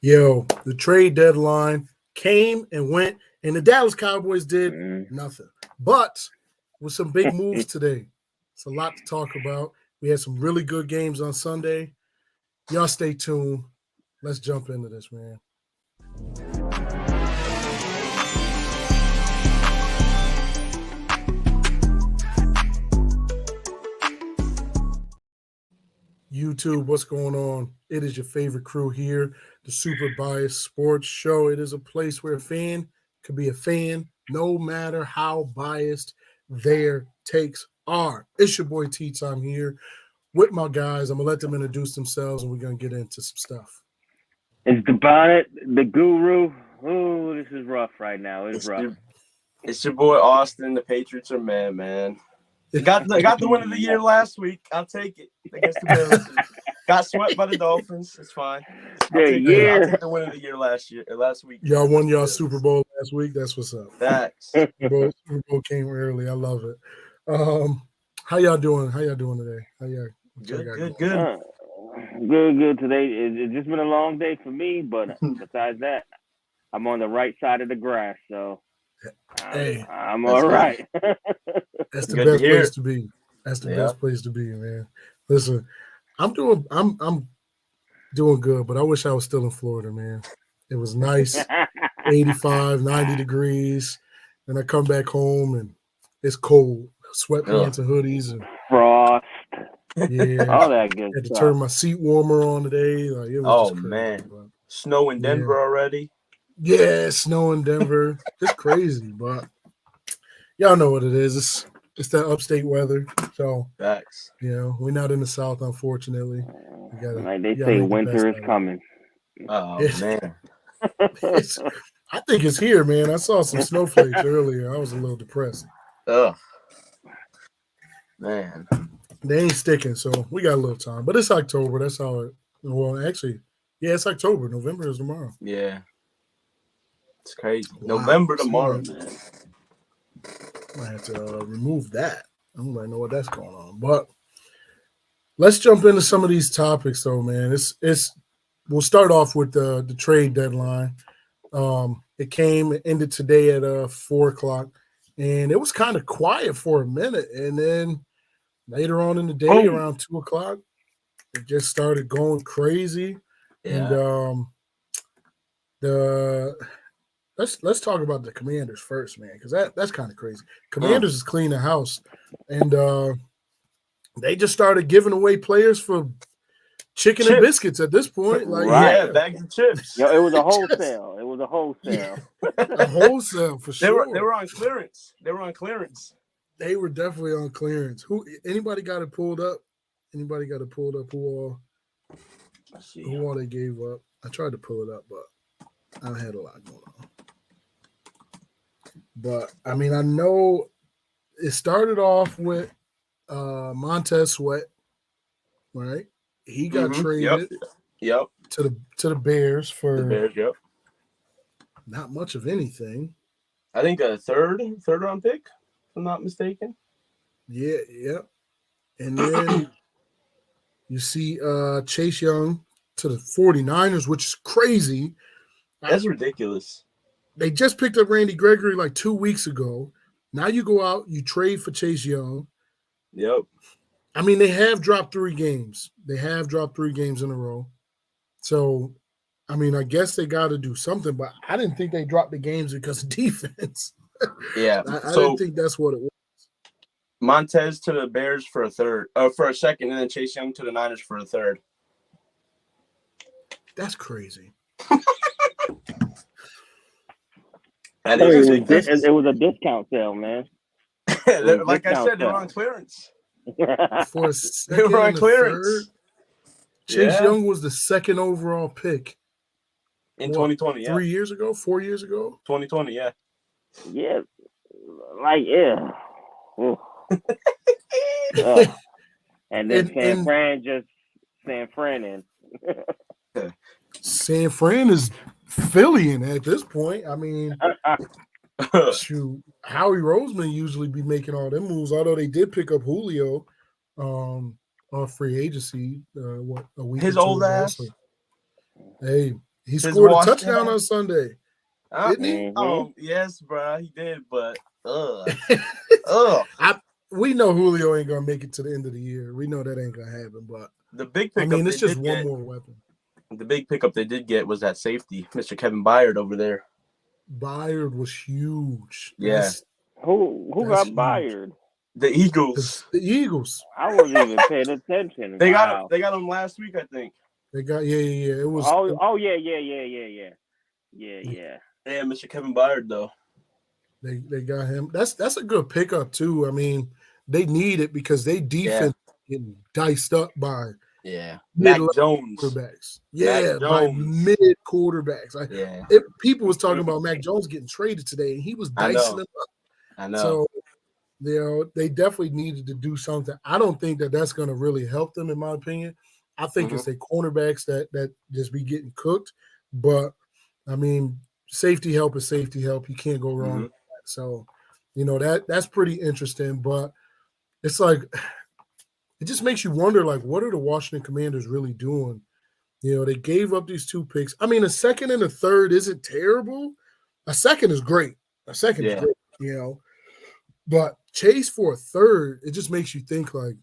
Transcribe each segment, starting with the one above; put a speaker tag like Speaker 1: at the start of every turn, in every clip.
Speaker 1: Yo, the trade deadline came and went, and the Dallas Cowboys did
Speaker 2: Mm.
Speaker 1: nothing. But with some big moves today, it's a lot to talk about. We had some really good games on Sunday. Y'all stay tuned. Let's jump into this, man. YouTube, what's going on? It is your favorite crew here, the Super Biased Sports Show. It is a place where a fan could be a fan no matter how biased their takes are. It's your boy T Time here with my guys. I'm going to let them introduce themselves and we're going to get into some stuff.
Speaker 2: It's the bonnet, the guru. Oh, this is rough right now. It's rough.
Speaker 3: It's your boy Austin. The Patriots are mad, man. Got the win of the year last week. I'll take it against the Bills. Got swept by the Dolphins. It's fine. I'll take the win of the year last week.
Speaker 1: Y'all won y'all Super Bowl last week. That's what's up.
Speaker 3: Facts.
Speaker 1: Super Bowl came early. I love it. How y'all doing? How y'all doing today? How y'all?
Speaker 3: Good.
Speaker 2: Good today. It's just been a long day for me, but besides that, I'm on the right side of the grass, so I'm all right.
Speaker 1: That's the best place to be. That's the best place to be, man. Listen, I'm doing good, but I wish I was still in Florida, man. It was nice, 85, 90 degrees. Then I come back home and it's cold. Sweatpants and hoodies and
Speaker 2: frost.
Speaker 1: Yeah,
Speaker 2: all that good
Speaker 1: had to
Speaker 2: stuff.
Speaker 1: turn my seat warmer on today. Like, it was just crazy,
Speaker 3: man,
Speaker 1: but
Speaker 3: snow in Denver already.
Speaker 1: Yeah, snow in Denver. It's crazy, but y'all know what it is. It's that upstate weather. So
Speaker 3: facts.
Speaker 1: We're not in the South, unfortunately.
Speaker 2: Like they say, winter is coming.
Speaker 3: Oh man.
Speaker 1: I think it's here, man. I saw some snowflakes earlier. I was a little depressed.
Speaker 3: Ugh. Man.
Speaker 1: They ain't sticking, so we got a little time. But it's October. That's how it it's October. November is tomorrow.
Speaker 3: Yeah. It's crazy. Wow. November tomorrow, man.
Speaker 1: I have to remove that. I don't really know what that's going on. But let's jump into some of these topics, though, man. We'll start off with the trade deadline. It ended today at 4:00, and it was kind of quiet for a minute, and then later on in the day, around 2:00, it just started going crazy.
Speaker 3: Yeah.
Speaker 1: And let's talk about the Commanders first, man, because that's kind of crazy. Commanders is cleaning house, and they just started giving away players for chicken and biscuits at this point. Like,
Speaker 3: yeah, bags of chips.
Speaker 2: Yo, it was a wholesale. It was a wholesale.
Speaker 1: A wholesale for sure.
Speaker 3: They were on clearance.
Speaker 1: They were definitely on clearance. Anybody got it pulled up? Anybody got it pulled up? Who all they gave up? I tried to pull it up, but I had a lot going on. But I mean, I know it started off with Montez Sweat, right? He got traded
Speaker 3: to
Speaker 1: the Bears for
Speaker 3: the Bears,
Speaker 1: not much of anything.
Speaker 3: I think a third round pick, if I'm not mistaken.
Speaker 1: Yeah. And then you see Chase Young to the 49ers, which is crazy.
Speaker 3: That's ridiculous.
Speaker 1: They just picked up Randy Gregory like 2 weeks ago. Now you go out, you trade for Chase Young.
Speaker 3: Yep.
Speaker 1: I mean, they have dropped 3 games. They have dropped 3 games in a row. So, I mean, I guess they got to do something, but I didn't think they dropped the games because of defense.
Speaker 3: Yeah.
Speaker 1: I didn't think that's what it was.
Speaker 3: Montez to the Bears for a second, and then Chase Young to the Niners for a third.
Speaker 1: That's crazy.
Speaker 2: It was a discount sale, man.
Speaker 3: Like I said, they were on clearance.
Speaker 1: For a second, they were on clearance. Chase Young was the second overall pick
Speaker 3: in 2020.
Speaker 1: 3 years ago, 4 years ago.
Speaker 3: 2020, yeah.
Speaker 2: Yeah, and then San Fran in.
Speaker 1: San Fran is Phillying at this point. I mean, shoot, Howie Roseman usually be making all them moves, although they did pick up Julio on free agency. A week
Speaker 3: his old ass.
Speaker 1: Hey, He scored a touchdown
Speaker 3: hand.
Speaker 1: on Sunday. Didn't he?
Speaker 3: Yes, bro, he did. But
Speaker 1: we know Julio ain't gonna make it to the end of the year. We know that ain't gonna happen. But
Speaker 3: the big pickup,
Speaker 1: it's just one more weapon.
Speaker 3: The big pickup they did get was that safety, Mr. Kevin Byard over there.
Speaker 1: Byard was huge.
Speaker 3: Yeah.
Speaker 2: Who got Byard?
Speaker 3: The Eagles.
Speaker 1: The Eagles.
Speaker 2: I wasn't even paying attention.
Speaker 3: They got him last week, I think.
Speaker 1: They got It was
Speaker 3: Yeah, Mr. Kevin Byard though.
Speaker 1: They got him. That's a good pickup too. I mean, they need it because they defense getting diced up by
Speaker 3: Mac Jones
Speaker 1: quarterbacks.
Speaker 3: Mac
Speaker 1: by
Speaker 3: Jones.
Speaker 1: mid quarterbacks. People was talking about Mac Jones getting traded today, and he was dicing them up.
Speaker 3: I know.
Speaker 1: So they definitely needed to do something. I don't think that's going to really help them, in my opinion. I think it's the cornerbacks that just be getting cooked. But I mean, safety help is safety help. You can't go wrong with that. So, that's pretty interesting. But it's like it just makes you wonder, like, what are the Washington Commanders really doing? They gave up these 2 picks. I mean, a second and a third isn't terrible. A second is great. Is great, But chase for a third, it just makes you think, like,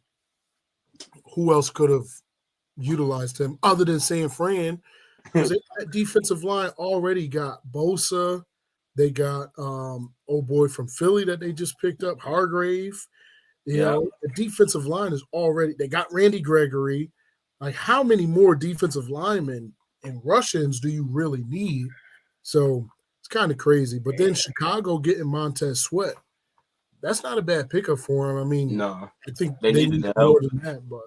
Speaker 1: who else could have utilized him other than San Fran? Because that defensive line already got Bosa. They got old boy from Philly that they just picked up, Hargrave. The defensive line is already – they got Randy Gregory. Like, how many more defensive linemen and Russians do you really need? So it's kind of crazy. But then Chicago getting Montez Sweat, that's not a bad pickup for him. I mean,
Speaker 3: no,
Speaker 1: I think
Speaker 3: they
Speaker 1: need
Speaker 3: the
Speaker 1: more
Speaker 3: help.
Speaker 1: than that. But,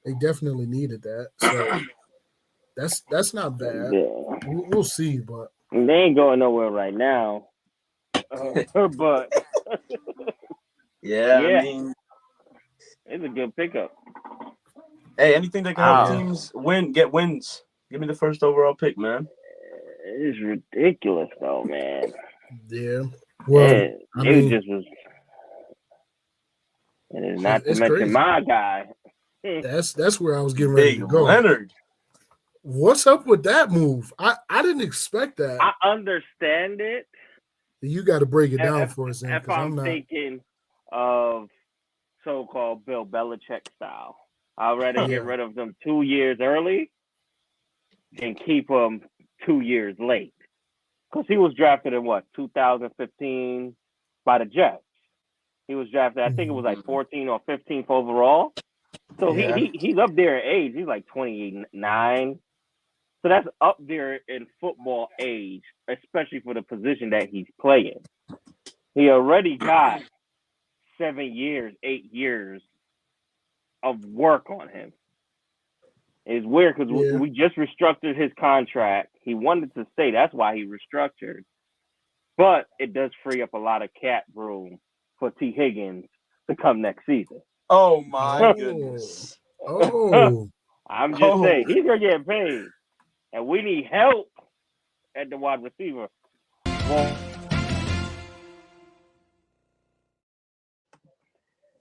Speaker 1: they definitely needed that. So that's not bad.
Speaker 2: Yeah.
Speaker 1: We'll see, but
Speaker 2: they ain't going nowhere right now. But
Speaker 3: I mean,
Speaker 2: it's a good pickup.
Speaker 3: Hey, anything that can help teams get wins. Give me the first overall pick, man.
Speaker 2: It's ridiculous, though, man.
Speaker 1: Yeah. Well,
Speaker 2: it is not to mention my guy.
Speaker 1: That's where I was getting ready to go.
Speaker 3: Leonard.
Speaker 1: What's up with that move? I didn't expect that.
Speaker 2: I understand it.
Speaker 1: You got to break it down for us,
Speaker 2: if I'm thinking of so-called Bill Belichick style, I'd rather get rid of them 2 years early than keep them 2 years late. Because he was drafted in 2015 by the Jets. He was drafted, I think it was like 14th or 15th overall. So he's up there in age. He's like 29. So that's up there in football age, especially for the position that he's playing. He already got 7 years, 8 years of work on him. It's weird because we just restructured his contract. He wanted to stay. That's why he restructured. But it does free up a lot of cap room for T. Higgins to come next season.
Speaker 3: Oh, my goodness.
Speaker 2: I'm just saying, he's going to get paid. And we need help at the wide receiver. Well,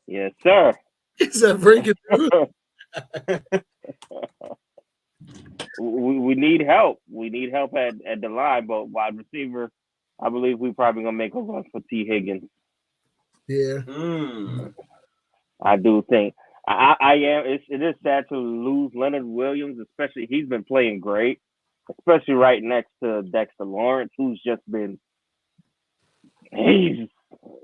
Speaker 2: yes, sir.
Speaker 1: Is that breaking through?
Speaker 2: we need help. We need help at the line, but wide receiver, I believe we're probably going to make a run for T. Higgins.
Speaker 1: Yeah.
Speaker 2: I do think. I am. It is sad to lose Leonard Williams, especially he's been playing great, especially right next to Dexter Lawrence, who's just been he's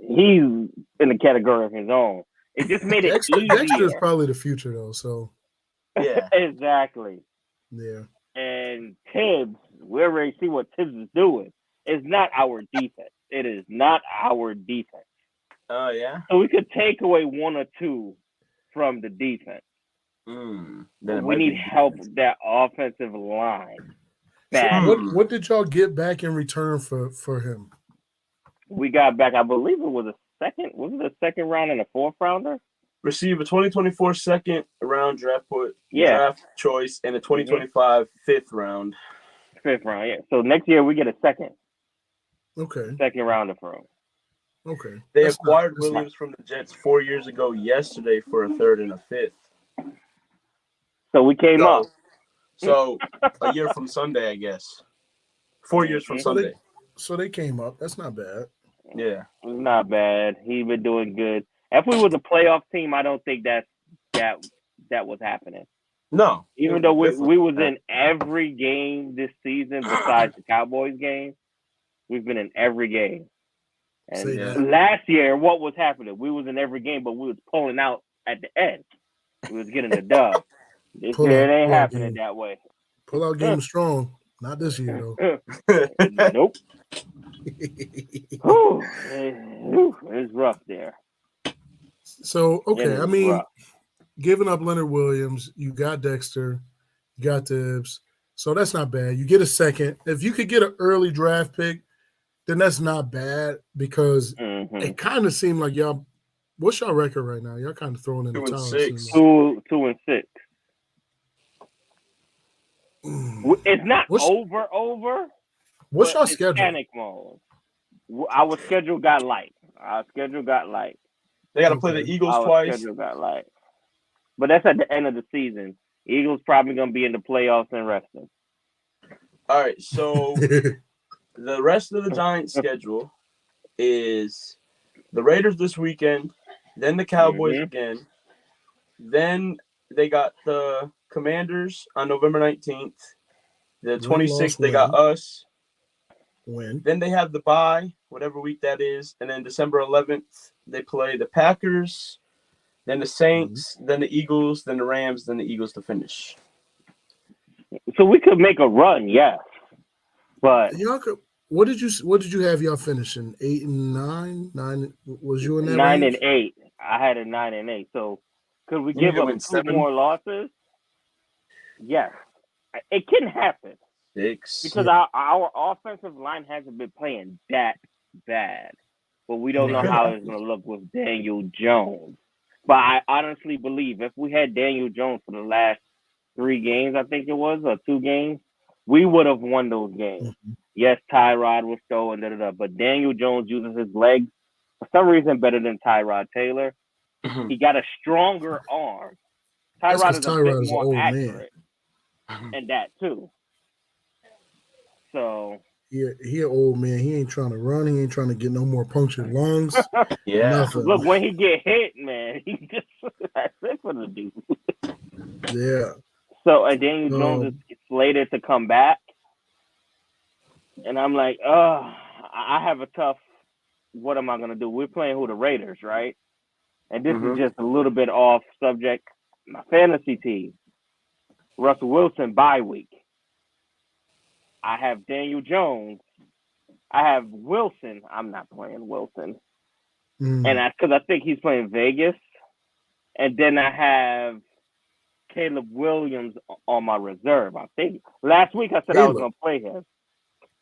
Speaker 2: in a category of his own. It just made it easier.
Speaker 1: Dexter's probably the future though, so
Speaker 2: exactly.
Speaker 1: Yeah.
Speaker 2: And Tibbs, we already see what Tibbs is doing. It's not our defense. It is not our defense.
Speaker 3: Oh yeah.
Speaker 2: So we could take away 1 or 2 from the defense. We need help with that offensive line.
Speaker 1: So what did y'all get back in return for him?
Speaker 2: We got back, I believe it was a second round and a 4th rounder?
Speaker 3: Receive a 2024 second round draft choice and a 2025 5th round.
Speaker 2: 5th round, yeah. So next year we get a second.
Speaker 1: Okay.
Speaker 2: Second rounder for him.
Speaker 1: Okay.
Speaker 3: They acquired Williams from the Jets 4 years ago yesterday for a 3rd and a 5th.
Speaker 2: So we came up.
Speaker 3: So a year from Sunday, I guess. 4 years from Sunday.
Speaker 1: So they came up. That's not bad.
Speaker 3: Yeah.
Speaker 2: Not bad. He's been doing good. If we was a playoff team, I don't think that was happening.
Speaker 3: No.
Speaker 2: Even though we was in every game this season besides the Cowboys game, we've been in every game. And last year, what was happening? We was in every game, but we was pulling out at the end. We was getting the dub. This year, it ain't happening that way.
Speaker 1: Pull out game strong. Not this year, though.
Speaker 2: Nope. It's rough there.
Speaker 1: So, okay, I mean, giving up Leonard Williams, you got Dexter, you got Tibbs. So that's not bad. You get a second. If you could get an early draft pick, then that's not bad because it kind of seemed like y'all – what's y'all record right now? Y'all kind of throwing in the towel.
Speaker 2: 2-6. It's not over.
Speaker 1: What's your schedule?
Speaker 2: Panic mode. Our schedule got light.
Speaker 3: They got to play the Eagles twice.
Speaker 2: Schedule got light. But that's at the end of the season. Eagles probably going to be in the playoffs and resting.
Speaker 3: All right, so the rest of the Giants' schedule is the Raiders this weekend, then the Cowboys again, then they got the Commanders on November 19th. The 26th, they got us. Then they have the bye, whatever week that is. And then December 11th, they play the Packers, then the Saints, then the Eagles, then the Rams, then the Eagles to finish.
Speaker 2: So we could make a run, yes. But
Speaker 1: y'all could, what did you have y'all finishing? 8 and 9? 9 was you in that
Speaker 2: 9
Speaker 1: range?
Speaker 2: and 8. I had a 9 and 8. So could we give up 2 more losses? Yes. It can happen.
Speaker 3: 6.
Speaker 2: Because our offensive line hasn't been playing that bad. But we don't know how it's going to look with Daniel Jones. But I honestly believe if we had Daniel Jones for the last 3 games, I think it was, or 2 games, we would have won those games. Yes, Tyrod was throwing, but Daniel Jones uses his legs for some reason better than Tyrod Taylor. He got a stronger arm. Tyrod is a bit more accurate. And that too. So
Speaker 1: he an old man. He ain't trying to run. He ain't trying to get no more punctured lungs. Nothing.
Speaker 2: Look, when he get hit, man, he just that's it for the dude.
Speaker 1: Yeah.
Speaker 2: So Daniel Jones is slated to come back. And I'm like, I have a tough what am I gonna do? We're playing the Raiders, right? And this is just a little bit off subject. My fantasy team. Russell Wilson bye week. I have Daniel Jones. I have Wilson. I'm not playing Wilson. And because I think he's playing Vegas. And then I have Caleb Williams on my reserve. I think last week I said I was going to play him.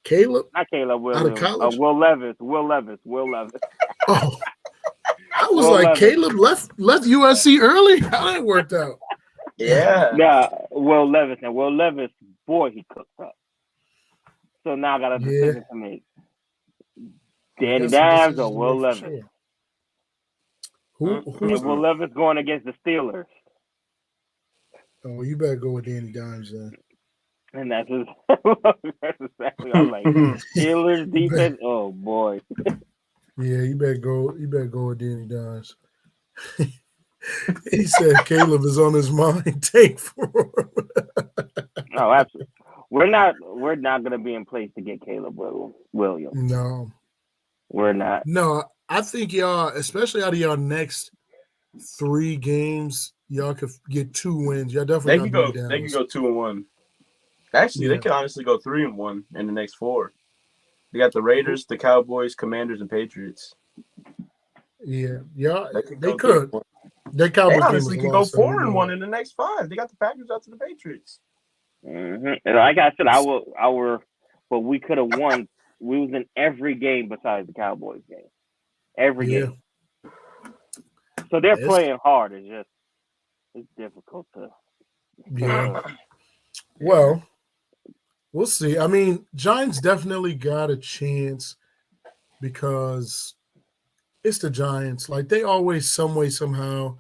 Speaker 1: Caleb?
Speaker 2: Not Caleb Williams.
Speaker 1: Out of college?
Speaker 2: Will Levis.
Speaker 1: Oh. I was like, Levis. Caleb left USC early? How that worked out?
Speaker 3: Yeah.
Speaker 2: Yeah, Will Levis. And Will Levis, boy, he cooked up. So now I got a decision to make. Danny Dimes or Will Levis? Sure. Who's Will Levis going against the Steelers?
Speaker 1: Oh, you better go with Danny Dimes then.
Speaker 2: And that's exactly I'm like Steelers defense. Oh boy.
Speaker 1: Yeah, you better go with Danny Dimes. He said Caleb is on his mind. Take for him.
Speaker 2: No, absolutely. We're not gonna be in place to get Caleb Williams.
Speaker 1: No.
Speaker 2: We're not.
Speaker 1: No, I think y'all, especially out of y'all next 3 games, y'all could get 2 wins. Y'all definitely
Speaker 3: They can go 2-1. Actually, they could honestly go 3-1 in the next 4. They got the Raiders, the Cowboys, Commanders, and Patriots.
Speaker 1: Yeah, they could. That Cowboys
Speaker 3: they honestly can go 4-1 in the next 5. They got the Packers out to the Patriots.
Speaker 2: And like I said, but we could have won. We was in every game besides the Cowboys game. Every game. So they're playing hard. It's difficult to.
Speaker 1: Yeah. Well, we'll see. I mean, Giants definitely got a chance because it's the Giants. Like, they always, some way, somehow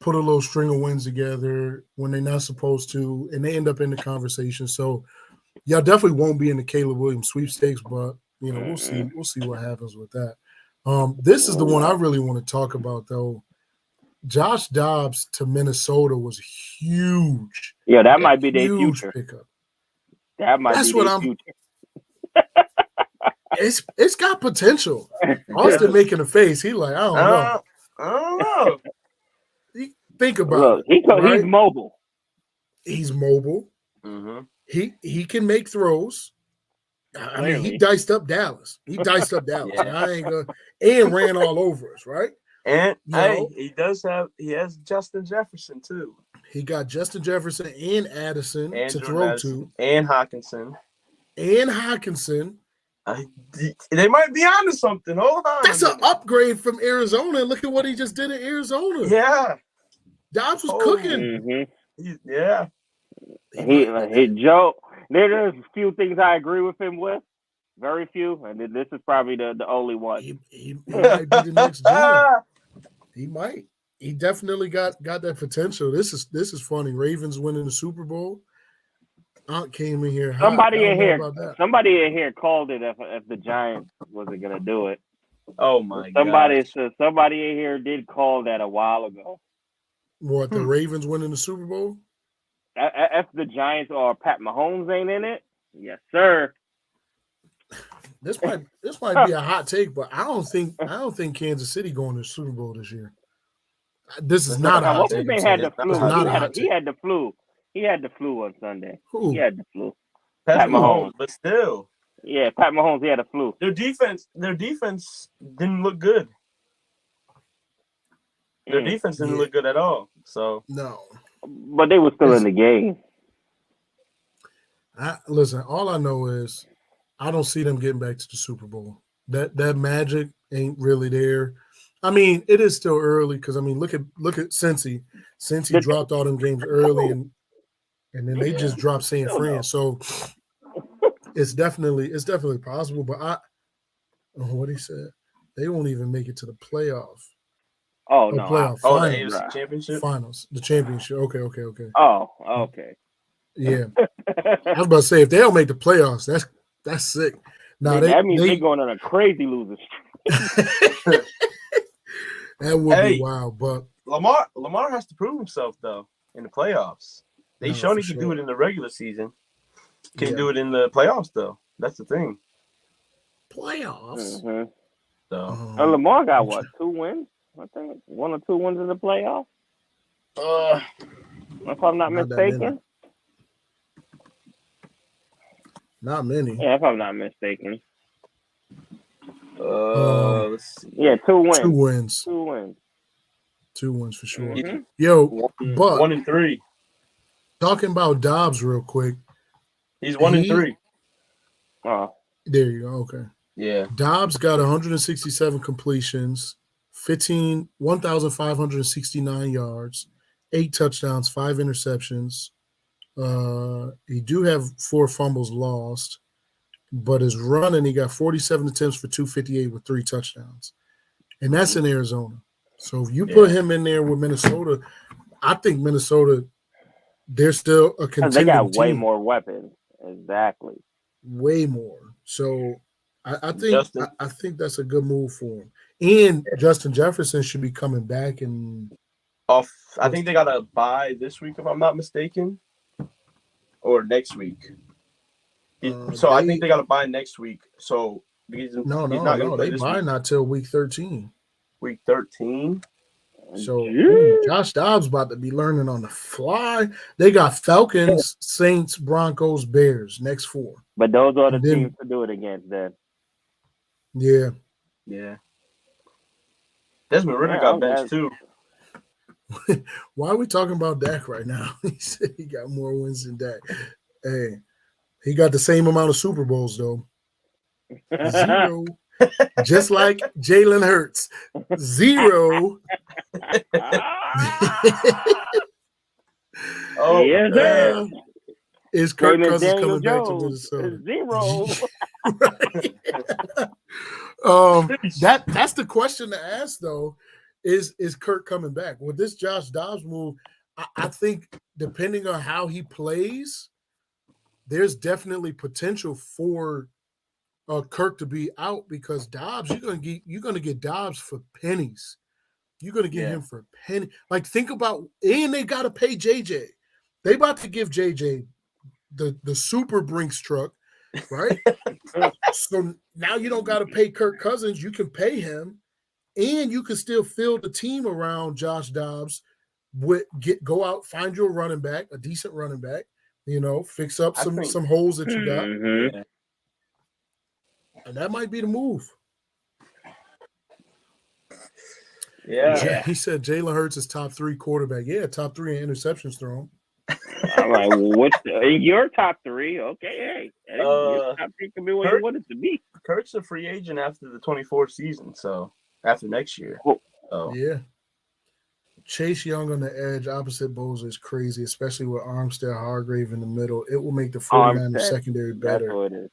Speaker 1: put a little string of wins together when they're not supposed to, and they end up in the conversation. So y'all definitely won't be in the Caleb Williams sweepstakes, but we'll see. We'll see what happens with that. This is the one I really want to talk about, though. Josh Dobbs to Minnesota was huge.
Speaker 2: Yeah, that might be their
Speaker 1: Huge
Speaker 2: future.
Speaker 1: pickup.
Speaker 2: That might
Speaker 1: That's
Speaker 2: be
Speaker 1: what
Speaker 2: their
Speaker 1: I'm.
Speaker 2: future.
Speaker 1: It's got potential. Austin making a face. He like, I don't know.
Speaker 3: I don't know.
Speaker 1: Think about
Speaker 2: Look,
Speaker 1: it. Right?
Speaker 2: he's mobile.
Speaker 1: He's mobile.
Speaker 3: Mm-hmm.
Speaker 1: He can make throws. I mean, he
Speaker 2: Clearly.
Speaker 1: diced up Dallas. He diced up Dallas.
Speaker 3: Yeah.
Speaker 1: And I ain't gonna and ran all over us, right?
Speaker 3: And
Speaker 1: You know?
Speaker 3: he has Justin Jefferson too.
Speaker 1: He got Justin Jefferson and Addison
Speaker 3: And
Speaker 1: to
Speaker 3: Jordan
Speaker 1: throw
Speaker 3: Addison,
Speaker 1: to.
Speaker 3: and Hawkinson.
Speaker 1: And Hawkinson.
Speaker 3: They might be onto something. Hold on.
Speaker 1: That's an upgrade from Arizona. Look at what he just did in Arizona.
Speaker 3: Yeah.
Speaker 1: Dobbs was
Speaker 3: Oh.
Speaker 1: cooking.
Speaker 3: Yeah.
Speaker 2: Joe. There's a few things I agree with him with. Very few, and this is probably the only one.
Speaker 1: He might be the next Geno. He might. He definitely got that potential. This is funny. Ravens winning the Super Bowl. Aunt came in here.
Speaker 2: Somebody in here called it if the Giants wasn't gonna do it.
Speaker 3: Oh my god.
Speaker 2: Somebody in here did call that a while ago.
Speaker 1: What, the Ravens winning the Super Bowl?
Speaker 2: If the Giants or Pat Mahomes ain't in it, yes, sir.
Speaker 1: This might be a hot take, but I don't think Kansas City going to the Super Bowl this year. This is not a hot take.
Speaker 2: He had the flu. He had the flu on Sunday.
Speaker 1: Who?
Speaker 2: He had the flu.
Speaker 3: Pat Mahomes, but still.
Speaker 2: Yeah, Pat Mahomes, he had a flu.
Speaker 3: Their defense didn't look good. Their defense didn't look good at all. So
Speaker 1: no.
Speaker 2: But they were still in the game.
Speaker 1: Listen, all I know is I don't see them getting back to the Super Bowl. That magic ain't really there. I mean, it is still early because look at Cincy. Cincy dropped all them games early, and then they just dropped San Fran. So it's definitely possible. But what he said, they won't even make it to the playoff.
Speaker 2: Oh no!
Speaker 1: Playoff
Speaker 3: finals.
Speaker 1: The
Speaker 3: AFC Championship.
Speaker 1: Finals, the championship. Okay.
Speaker 2: Oh, okay.
Speaker 1: Yeah, I was about to say if they don't make the playoffs, that's sick. Now
Speaker 2: that means they're going on a crazy losing streak.
Speaker 1: That would be wild, but
Speaker 3: Lamar has to prove himself though in the playoffs. They shown he can do it in the regular season. Can do it in the playoffs though. That's the thing.
Speaker 1: Playoffs.
Speaker 2: Mm-hmm.
Speaker 3: So
Speaker 2: Lamar got what? 2 wins? I think 1 or 2 wins in the playoffs. If I'm not mistaken.
Speaker 1: Not many.
Speaker 2: Yeah, if I'm not mistaken.
Speaker 3: let's see.
Speaker 2: Yeah, 2 wins.
Speaker 1: 2 wins.
Speaker 2: 2 wins.
Speaker 1: 2 wins for sure.
Speaker 2: Mm-hmm.
Speaker 1: Yo, but
Speaker 3: 1 and 3.
Speaker 1: Talking about Dobbs real quick.
Speaker 3: He's 1 and 3.
Speaker 2: Oh.
Speaker 1: There you go. Okay.
Speaker 3: Yeah.
Speaker 1: Dobbs got 167 completions, 1,569 yards, 8 touchdowns, 5 interceptions. He do have 4 fumbles lost, but his running, he got 47 attempts for 258 with 3 touchdowns. And that's in Arizona. So if you put him in there with Minnesota, I think Minnesota, they're still a contending
Speaker 2: They got way
Speaker 1: team.
Speaker 2: more weapons. Exactly.
Speaker 1: Way more. So I think that's a good move for him. And Justin Jefferson should be coming back
Speaker 3: I think they got a bye this week, if I'm not mistaken, or next week. I think they got a bye next week. So
Speaker 1: no, they bye not till week 13.
Speaker 3: Week 13.
Speaker 1: So Josh Dobbs about to be learning on the fly. They got Falcons, Saints, Broncos, Bears next 4.
Speaker 2: But those are the teams to do it against then.
Speaker 1: Yeah.
Speaker 3: Yeah. Desmond Ritter got benched too.
Speaker 1: Why are we talking about Dak right now? He said he got more wins than Dak. Hey, he got the same amount of Super Bowls though. 0. Just like Jalen Hurts. 0.
Speaker 2: Yeah.
Speaker 1: Is Kirk Cousins coming back to Minnesota?
Speaker 2: 0.
Speaker 1: That's the question to ask though. is Kirk coming back? With this Josh Dobbs move, I think depending on how he plays, there's definitely potential for Kirk to be out because Dobbs, you're gonna get Dobbs for pennies. You're gonna get him for a penny. Like think about, and they gotta pay JJ. They about to give JJ the Super Brinks truck, right? So now you don't gotta pay Kirk Cousins. You can pay him, and you can still fill the team around Josh Dobbs. Go out, find you a running back, a decent running back. Fix up some holes that you got.
Speaker 2: Mm-hmm.
Speaker 1: And that might be the move.
Speaker 3: Yeah.
Speaker 1: He said Jalen Hurts is top 3 quarterback. Yeah, top 3 in interceptions thrown.
Speaker 2: I'm like, what's your top 3? Okay, hey, your top 3 can be what you want it to be.
Speaker 3: Kirk's a free agent after the 24th season, so after next year.
Speaker 1: Yeah. Chase Young on the edge opposite Bosa is crazy, especially with Armstead Hargrave in the middle. It will make the 49ers secondary better.
Speaker 2: That's what it is.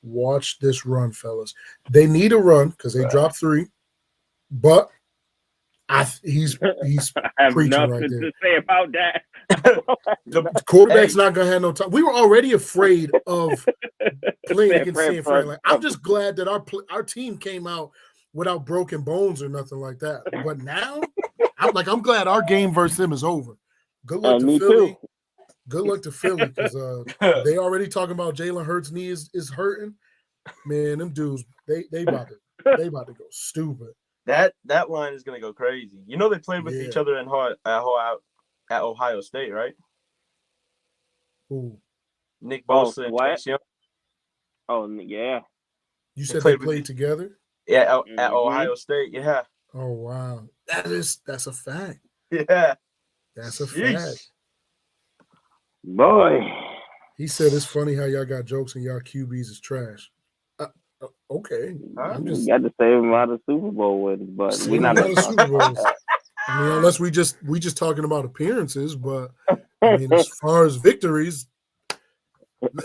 Speaker 1: Watch this run, fellas. They need a run because they dropped 3, but he's
Speaker 2: I have
Speaker 1: preaching
Speaker 2: nothing
Speaker 1: right there.
Speaker 2: to say about that.
Speaker 1: The quarterback's not gonna have no time. We were already afraid of playing against San Fran. Like, I'm just glad that our team came out without broken bones or nothing like that. But now, I'm glad our game versus them is over. Good luck to Philly.
Speaker 2: Too.
Speaker 1: Good luck to Philly because they already talking about Jalen Hurts' knee is hurting. Man, them dudes they about to go stupid.
Speaker 3: That line is gonna go crazy. They played with each other at Ohio State, right?
Speaker 1: Ooh.
Speaker 3: Nick Bosa and Chase Young.
Speaker 2: Oh yeah.
Speaker 1: You said they played together?
Speaker 3: Yeah, at Ohio State. Yeah.
Speaker 1: Oh wow, that's a fact.
Speaker 3: Yeah,
Speaker 1: that's a fact.
Speaker 2: Boy,
Speaker 1: he said it's funny how y'all got jokes and y'all QBs is trash. Okay,
Speaker 2: I'm just got the same amount of Super Bowl wins, but we're not
Speaker 1: Super Bowls. I mean, unless we just talking about appearances, but I mean, as far as victories,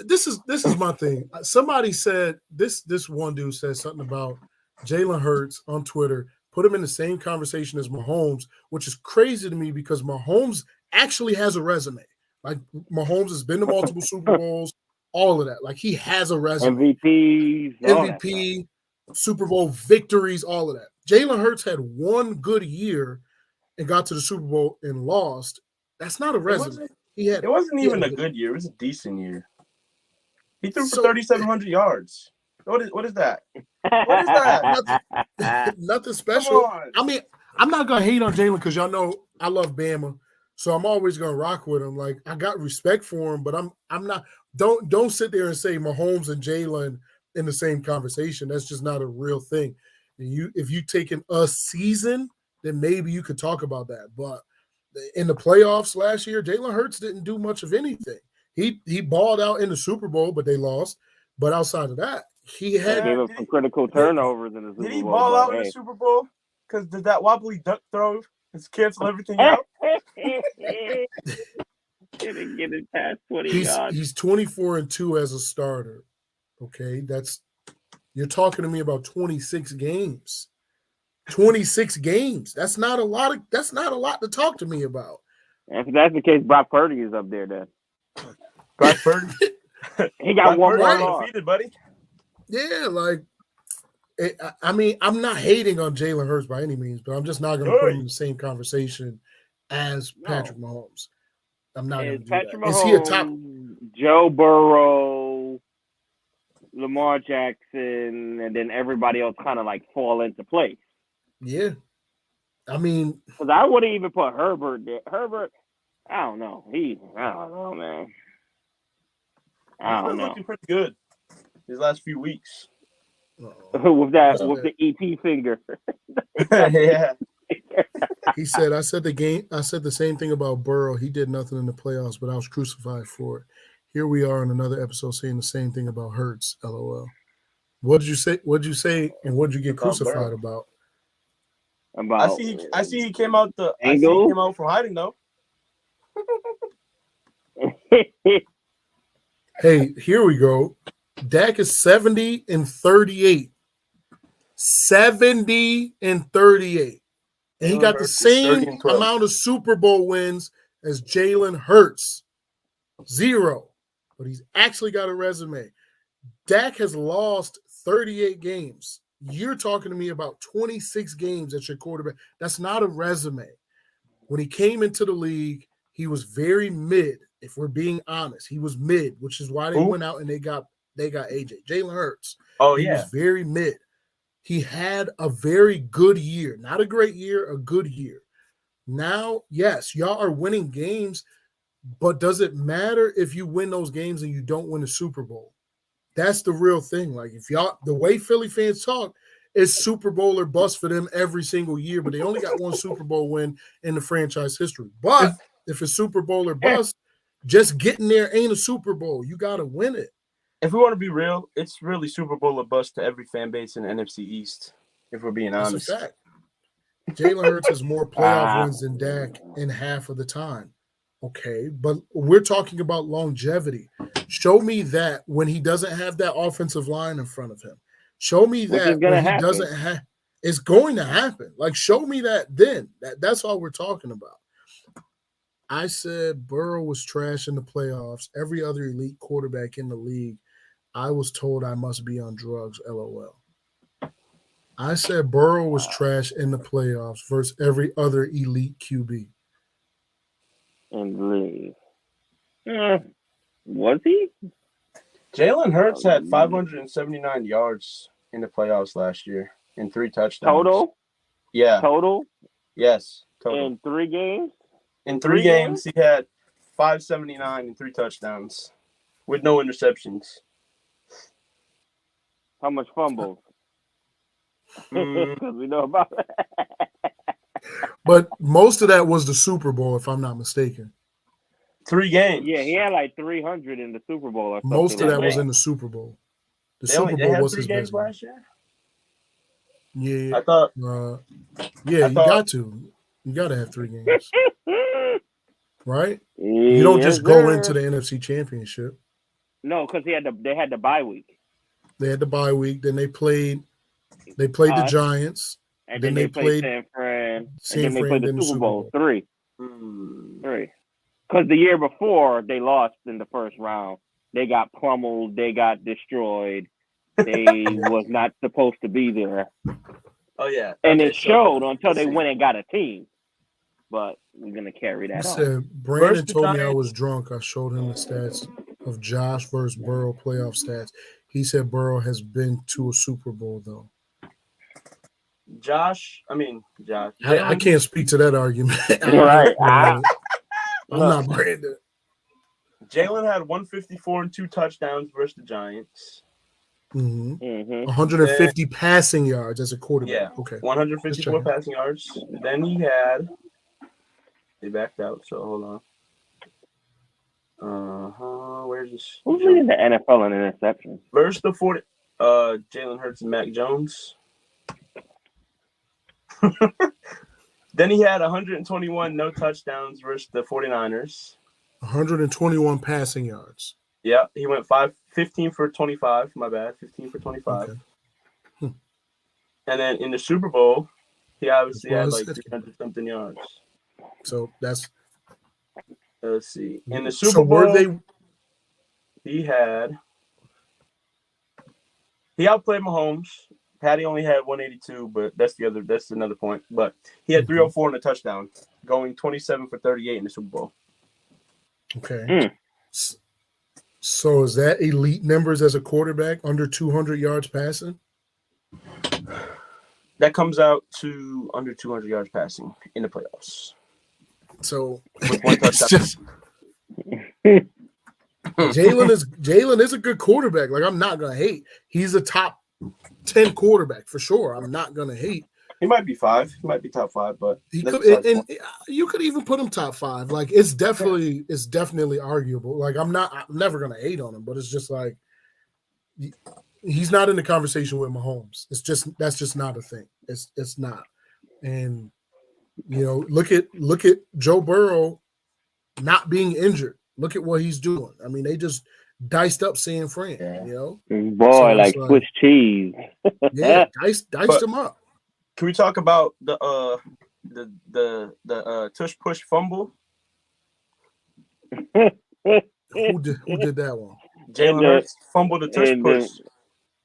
Speaker 1: this is my thing. Somebody said this one dude said something about Jalen Hurts on Twitter, put him in the same conversation as Mahomes, which is crazy to me because Mahomes actually has a resume. Like Mahomes has been to multiple Super Bowls, all of that. Like he has a resume. MVP, Super Bowl victories, all of that. Jalen Hurts had one good year and got to the Super Bowl and lost. That's not a resume.
Speaker 3: It wasn't even a good year. It was a decent year. He threw for 3,700 yards. What is that? What is that?
Speaker 1: Nothing special. I mean, I'm not gonna hate on Jalen because y'all know I love Bama, so I'm always gonna rock with him. Like I got respect for him, but I'm not. Don't sit there and say Mahomes and Jalen in the same conversation. That's just not a real thing. And if you taken a season, then maybe you could talk about that. But in the playoffs last year, Jalen Hurts didn't do much of anything. He balled out in the Super Bowl, but they lost. But outside of that, he had
Speaker 2: gave up some critical turnovers in the Super Bowl.
Speaker 3: Did he ball out in the Super Bowl? Because did that wobbly duck throw cancel everything out?
Speaker 2: Didn't get it past 20 yards.
Speaker 1: He's 24-2 as a starter. Okay, you're talking to me about 26 games. 26 games. That's not a lot to talk to me about.
Speaker 2: If that's the case, Brock Purdy is up there then.
Speaker 3: Brock Purdy.
Speaker 2: He got one more loss.
Speaker 3: Defeated, buddy.
Speaker 1: Yeah, I mean, I'm not hating on Jalen Hurts by any means, but I'm just not going to put him in the same conversation as Patrick Mahomes. I'm not going to do
Speaker 2: Patrick
Speaker 1: that.
Speaker 2: Mahomes,
Speaker 1: is he a top?
Speaker 2: Joe Burrow, Lamar Jackson, and then everybody else kind of like fall into place.
Speaker 1: Yeah. I mean,
Speaker 2: because I wouldn't even put Herbert there. Herbert, I don't know. I don't know, man. I don't know.
Speaker 3: Looking pretty good these last few weeks.
Speaker 2: with the EP finger.
Speaker 3: Yeah.
Speaker 1: He said, I said the same thing about Burrow. He did nothing in the playoffs, but I was crucified for it. Here we are in another episode saying the same thing about Hurts. LOL. What did you say? And what did you get crucified about?
Speaker 3: I see he came out from hiding though.
Speaker 1: Hey, here we go. Dak is 70-38. 70-38. And he got the same amount of Super Bowl wins as Jalen Hurts. 0. But he's actually got a resume. Dak has lost 38 games. You're talking to me about 26 games at your quarterback. That's not a resume. When he came into the league, he was very mid. If we're being honest, he was mid, which is why they went out and they got AJ. Jalen Hurts.
Speaker 3: Oh,
Speaker 1: he was very mid. He had a very good year. Not a great year, a good year. Now, yes, y'all are winning games, but does it matter if you win those games and you don't win a Super Bowl? That's the real thing. Like, if y'all, the way Philly fans talk, it's Super Bowl or bust for them every single year, but they only got one Super Bowl win in the franchise history. But if it's Super Bowl or bust, just getting there ain't a Super Bowl. You got to win it.
Speaker 3: If we want to be real, it's really Super Bowl or bust to every fan base in the NFC East, if we're being honest.
Speaker 1: That's a fact. Jalen Hurts has more playoff wins than Dak in half of the time. Okay, but we're talking about longevity. Show me that when he doesn't have that offensive line in front of him. Show me that when he doesn't have – it's going to happen. Like, show me that then. That's all we're talking about. I said Burrow was trash in the playoffs. Every other elite quarterback in the league, I was told I must be on drugs, LOL. I said Burrow was trash in the playoffs versus every other elite QB.
Speaker 2: In the league. Was he?
Speaker 3: Jalen Hurts had 579 yards in the playoffs last year and 3 touchdowns.
Speaker 2: Total?
Speaker 3: Yeah.
Speaker 2: Total?
Speaker 3: Yes. Total.
Speaker 2: In 3 games?
Speaker 3: In 3 games, he had 579 and 3 touchdowns with no interceptions.
Speaker 2: How much fumbles? Because we know about it.
Speaker 1: But most of that was the Super Bowl, if I'm not mistaken.
Speaker 3: 3 games.
Speaker 2: Yeah, he had like 300 in the Super Bowl. Or something.
Speaker 1: Most of that was in the Super Bowl. The Super Bowl was his best
Speaker 3: last year.
Speaker 1: Yeah,
Speaker 3: I thought.
Speaker 1: You got to. You got to have 3 games, right? You don't just go into the NFC Championship.
Speaker 2: No, because they had the bye week.
Speaker 1: They had the bye week. Then they played. They played the Giants.
Speaker 2: And then they played San Fran. And then they played the Super Bowl. 3. 3. Because the year before, they lost in the first round. They got pummeled. They got destroyed. They was not supposed to be there.
Speaker 3: Oh, yeah.
Speaker 2: And it showed until they went and got a team. But we're going to carry that on.
Speaker 1: Brandon told me I was drunk. I showed him the stats of Josh versus Burrow playoff stats. He said Burrow has been to a Super Bowl, though.
Speaker 3: Josh.
Speaker 1: I can't speak to that argument.
Speaker 2: Right.
Speaker 1: I'm not Brandon.
Speaker 3: Jalen had 154 and 2 touchdowns versus the Giants.
Speaker 1: 150 passing yards as a quarterback.
Speaker 3: Yeah.
Speaker 1: Okay.
Speaker 3: 154 passing yards. Then he had. They backed out, so hold on. Where's this?
Speaker 2: Who's leading the NFL in interceptions?
Speaker 3: Versus the 40. Jalen Hurts and Mac Jones. Then he had 121 no touchdowns versus the 49ers.
Speaker 1: 121 passing yards.
Speaker 3: Yeah, he went 15 for 25. My bad, 15 for 25.
Speaker 1: Okay.
Speaker 3: And then in the Super Bowl, he obviously had like 300 something yards.
Speaker 1: So that's.
Speaker 3: Let's see. In the Super Bowl, he outplayed Mahomes. Patty only had 182, but that's another point. But he had 304 and a touchdown, going 27 for 38 in the Super Bowl.
Speaker 1: Okay. So is that elite numbers as a quarterback, under 200 yards passing?
Speaker 3: That comes out to under 200 yards passing in the playoffs.
Speaker 1: So
Speaker 3: with 1 touchdown.
Speaker 1: Jalen is a good quarterback. Like, I'm not gonna hate. He's a top 10 quarterback for sure. I'm not gonna hate.
Speaker 3: He might be 5. He might be top 5, but
Speaker 1: he could, and you could even put him top 5. Like, it's definitely arguable. Like, I'm never gonna hate on him, but it's just like he's not in the conversation with Mahomes. That's just not a thing. It's not. And you know, look at Joe Burrow not being injured. Look at what he's doing. I mean, they just diced up San Fran.
Speaker 2: Yeah.
Speaker 1: You know,
Speaker 2: boy, like Swiss cheese.
Speaker 1: Yeah, diced him up.
Speaker 3: Can we talk about the the tush push fumble.
Speaker 1: Who did that one?
Speaker 3: Jalen Hurts fumbled the tush push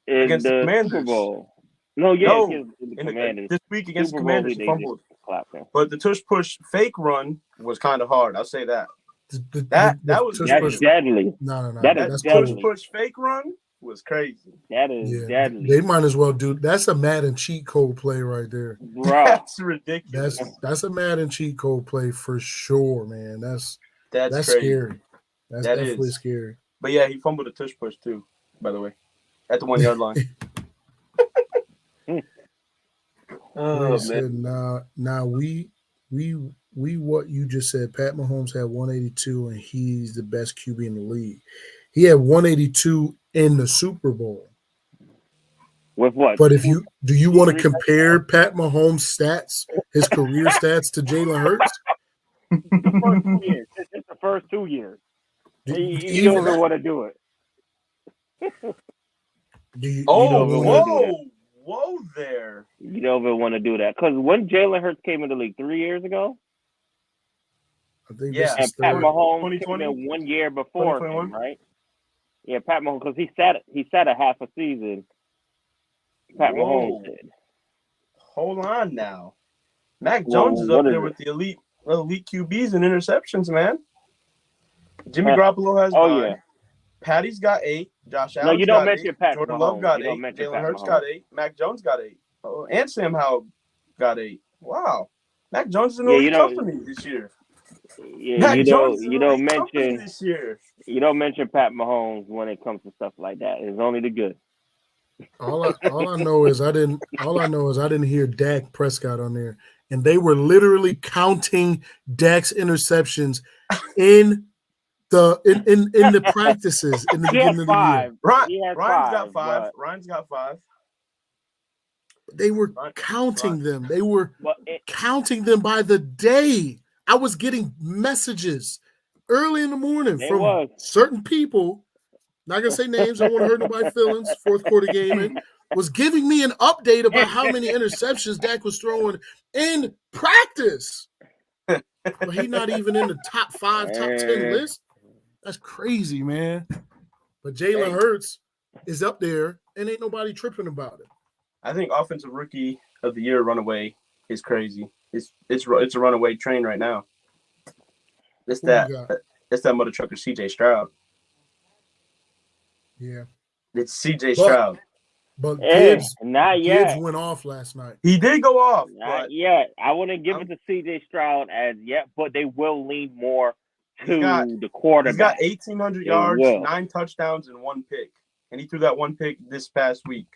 Speaker 2: in
Speaker 3: against the
Speaker 2: the
Speaker 3: Commanders.
Speaker 2: Super Bowl. No, in the Commanders.
Speaker 3: This week against
Speaker 2: Super
Speaker 3: Commanders,
Speaker 2: Bowl,
Speaker 3: he fumbled.
Speaker 2: But
Speaker 3: the tush push fake run was kind of hard. I'll say that.
Speaker 1: That
Speaker 3: was
Speaker 2: deadly.
Speaker 1: No.
Speaker 2: That's
Speaker 3: tush
Speaker 2: deadly.
Speaker 3: push fake run was crazy.
Speaker 2: That is deadly.
Speaker 1: They might as well do. That's a Madden cheat code play right there.
Speaker 2: Bruh.
Speaker 3: That's ridiculous.
Speaker 1: That's a Madden cheat code play for sure, man. That's
Speaker 3: crazy.
Speaker 1: Scary. That's definitely scary.
Speaker 3: But yeah, he fumbled a tush push too, by the way, at the 1 yard line.
Speaker 1: Oh man! Now we what you just said. Pat Mahomes had 182, and he's the best QB in the league. He had 182 in the Super Bowl.
Speaker 2: With what?
Speaker 1: But do you want to compare Pat Mahomes' stats, his career stats, to Jalen Hurts?
Speaker 2: The first 2 years. It's the first 2 years. You don't even want to do it.
Speaker 3: Whoa there.
Speaker 2: You don't even want to do that. Because when Jalen Hurts came in the league 3 years ago,
Speaker 1: I think
Speaker 2: and Pat Mahomes came in 1 year before him, right? Yeah, Pat Mahomes, because he sat a half a season. Pat Mahomes did.
Speaker 3: Hold on now. Mac Jones is up there with the elite QBs and interceptions, man. Jimmy Garoppolo has 9. Yeah. Patty's got 8. Josh Allen.
Speaker 2: No, you don't mention Pat
Speaker 3: Jordan
Speaker 2: Mahomes.
Speaker 3: Love got 8. Jalen Hurts got 8. Mac Jones got 8. Oh, and Sam Howell got 8. Wow. Mac Jones is an elite company this year.
Speaker 2: Yeah, you don't mention Pat Mahomes when it comes to stuff like that. It's only the good.
Speaker 1: All I know is I didn't hear Dak Prescott on there, and they were literally counting Dak's interceptions in the practices in the beginning of the year.
Speaker 3: Ryan's got 5.
Speaker 1: They were counting them. They were counting them by the day. I was getting messages early in the morning from certain people. Not gonna say names. I don't want to hurt nobody's feelings. Fourth quarter gaming was giving me an update about how many interceptions Dak was throwing in practice. But he's not even in the top 5, top 10 list. That's crazy, man. But Jalen Hurts is up there, and ain't nobody tripping about it.
Speaker 3: I think offensive rookie of the year runaway is crazy. It's a runaway train right now. It's that mother trucker CJ Stroud.
Speaker 1: Yeah.
Speaker 3: It's CJ Stroud.
Speaker 1: But Gibbs went off last night.
Speaker 3: He did go off.
Speaker 2: Not yet. I wouldn't give it to CJ Stroud as yet, but they will lean more to the quarterback.
Speaker 3: He's got 1,800 yards, 9 touchdowns, and 1 pick. And he threw that 1 pick this past week.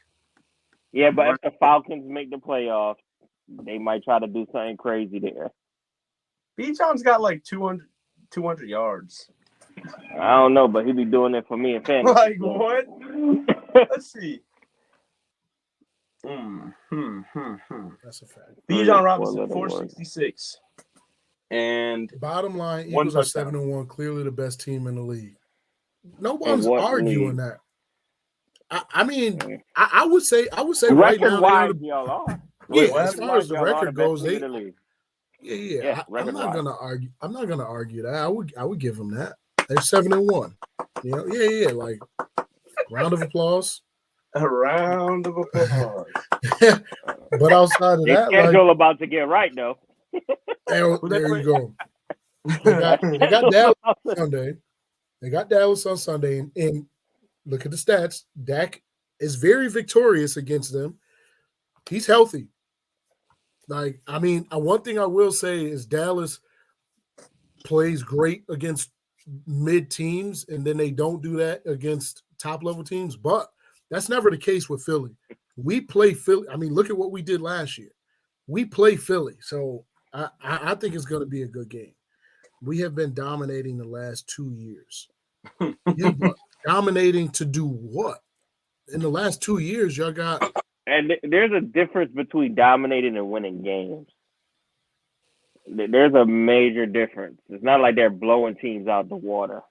Speaker 2: Yeah, but if the Falcons make the playoffs, they might try to do something crazy there.
Speaker 3: Bijan's got like 200 yards.
Speaker 2: I don't know, but he be doing it for me and fantasy.
Speaker 3: Like what? Let's see.
Speaker 1: That's a fact.
Speaker 3: Bijan Robinson, 466. And
Speaker 1: bottom line, Eagles are 7-1, clearly the best team in the league. No one's arguing that. I mean, I would say right now
Speaker 2: wise, y'all are.
Speaker 1: As far as the record goes, I'm not gonna argue. I'm not gonna argue that. I would give them that. They're 7-1. Like round of applause.
Speaker 3: A round of applause.
Speaker 1: But outside of that,
Speaker 2: schedule about to get right though.
Speaker 1: There you go. They got Dallas on Sunday. They got Dallas on Sunday, and look at the stats. Dak is very victorious against them. He's healthy. One thing I will say is Dallas plays great against mid teams, and then they don't do that against top level teams. But that's never the case with Philly. We play Philly. I mean, look at what we did last year. We play Philly, so I think it's going to be a good game. We have been dominating the last 2 years. Dominating to do what? In the last 2 years, y'all got.
Speaker 2: And there's a difference between dominating and winning games. There's a major difference. It's not like they're blowing teams out the water.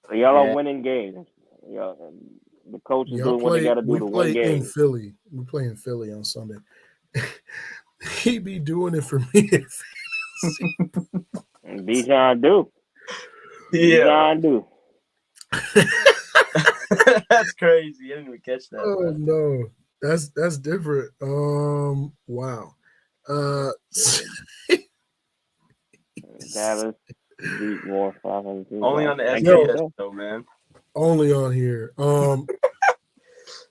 Speaker 2: So y'all are winning games. The coach is doing what they got to do to win games.
Speaker 1: We play in Philly on Sunday. He be doing it for me.
Speaker 2: Bijan do.
Speaker 3: Yeah,
Speaker 2: Bijan do.
Speaker 3: that's crazy. I didn't even catch that.
Speaker 1: Oh
Speaker 3: Man.
Speaker 1: no, that's different. Wow.
Speaker 2: Dallas beat more 500.
Speaker 3: Only on the
Speaker 2: I
Speaker 1: Yo.
Speaker 2: guess
Speaker 3: SKS
Speaker 2: so.
Speaker 3: though, man.
Speaker 1: Only on here.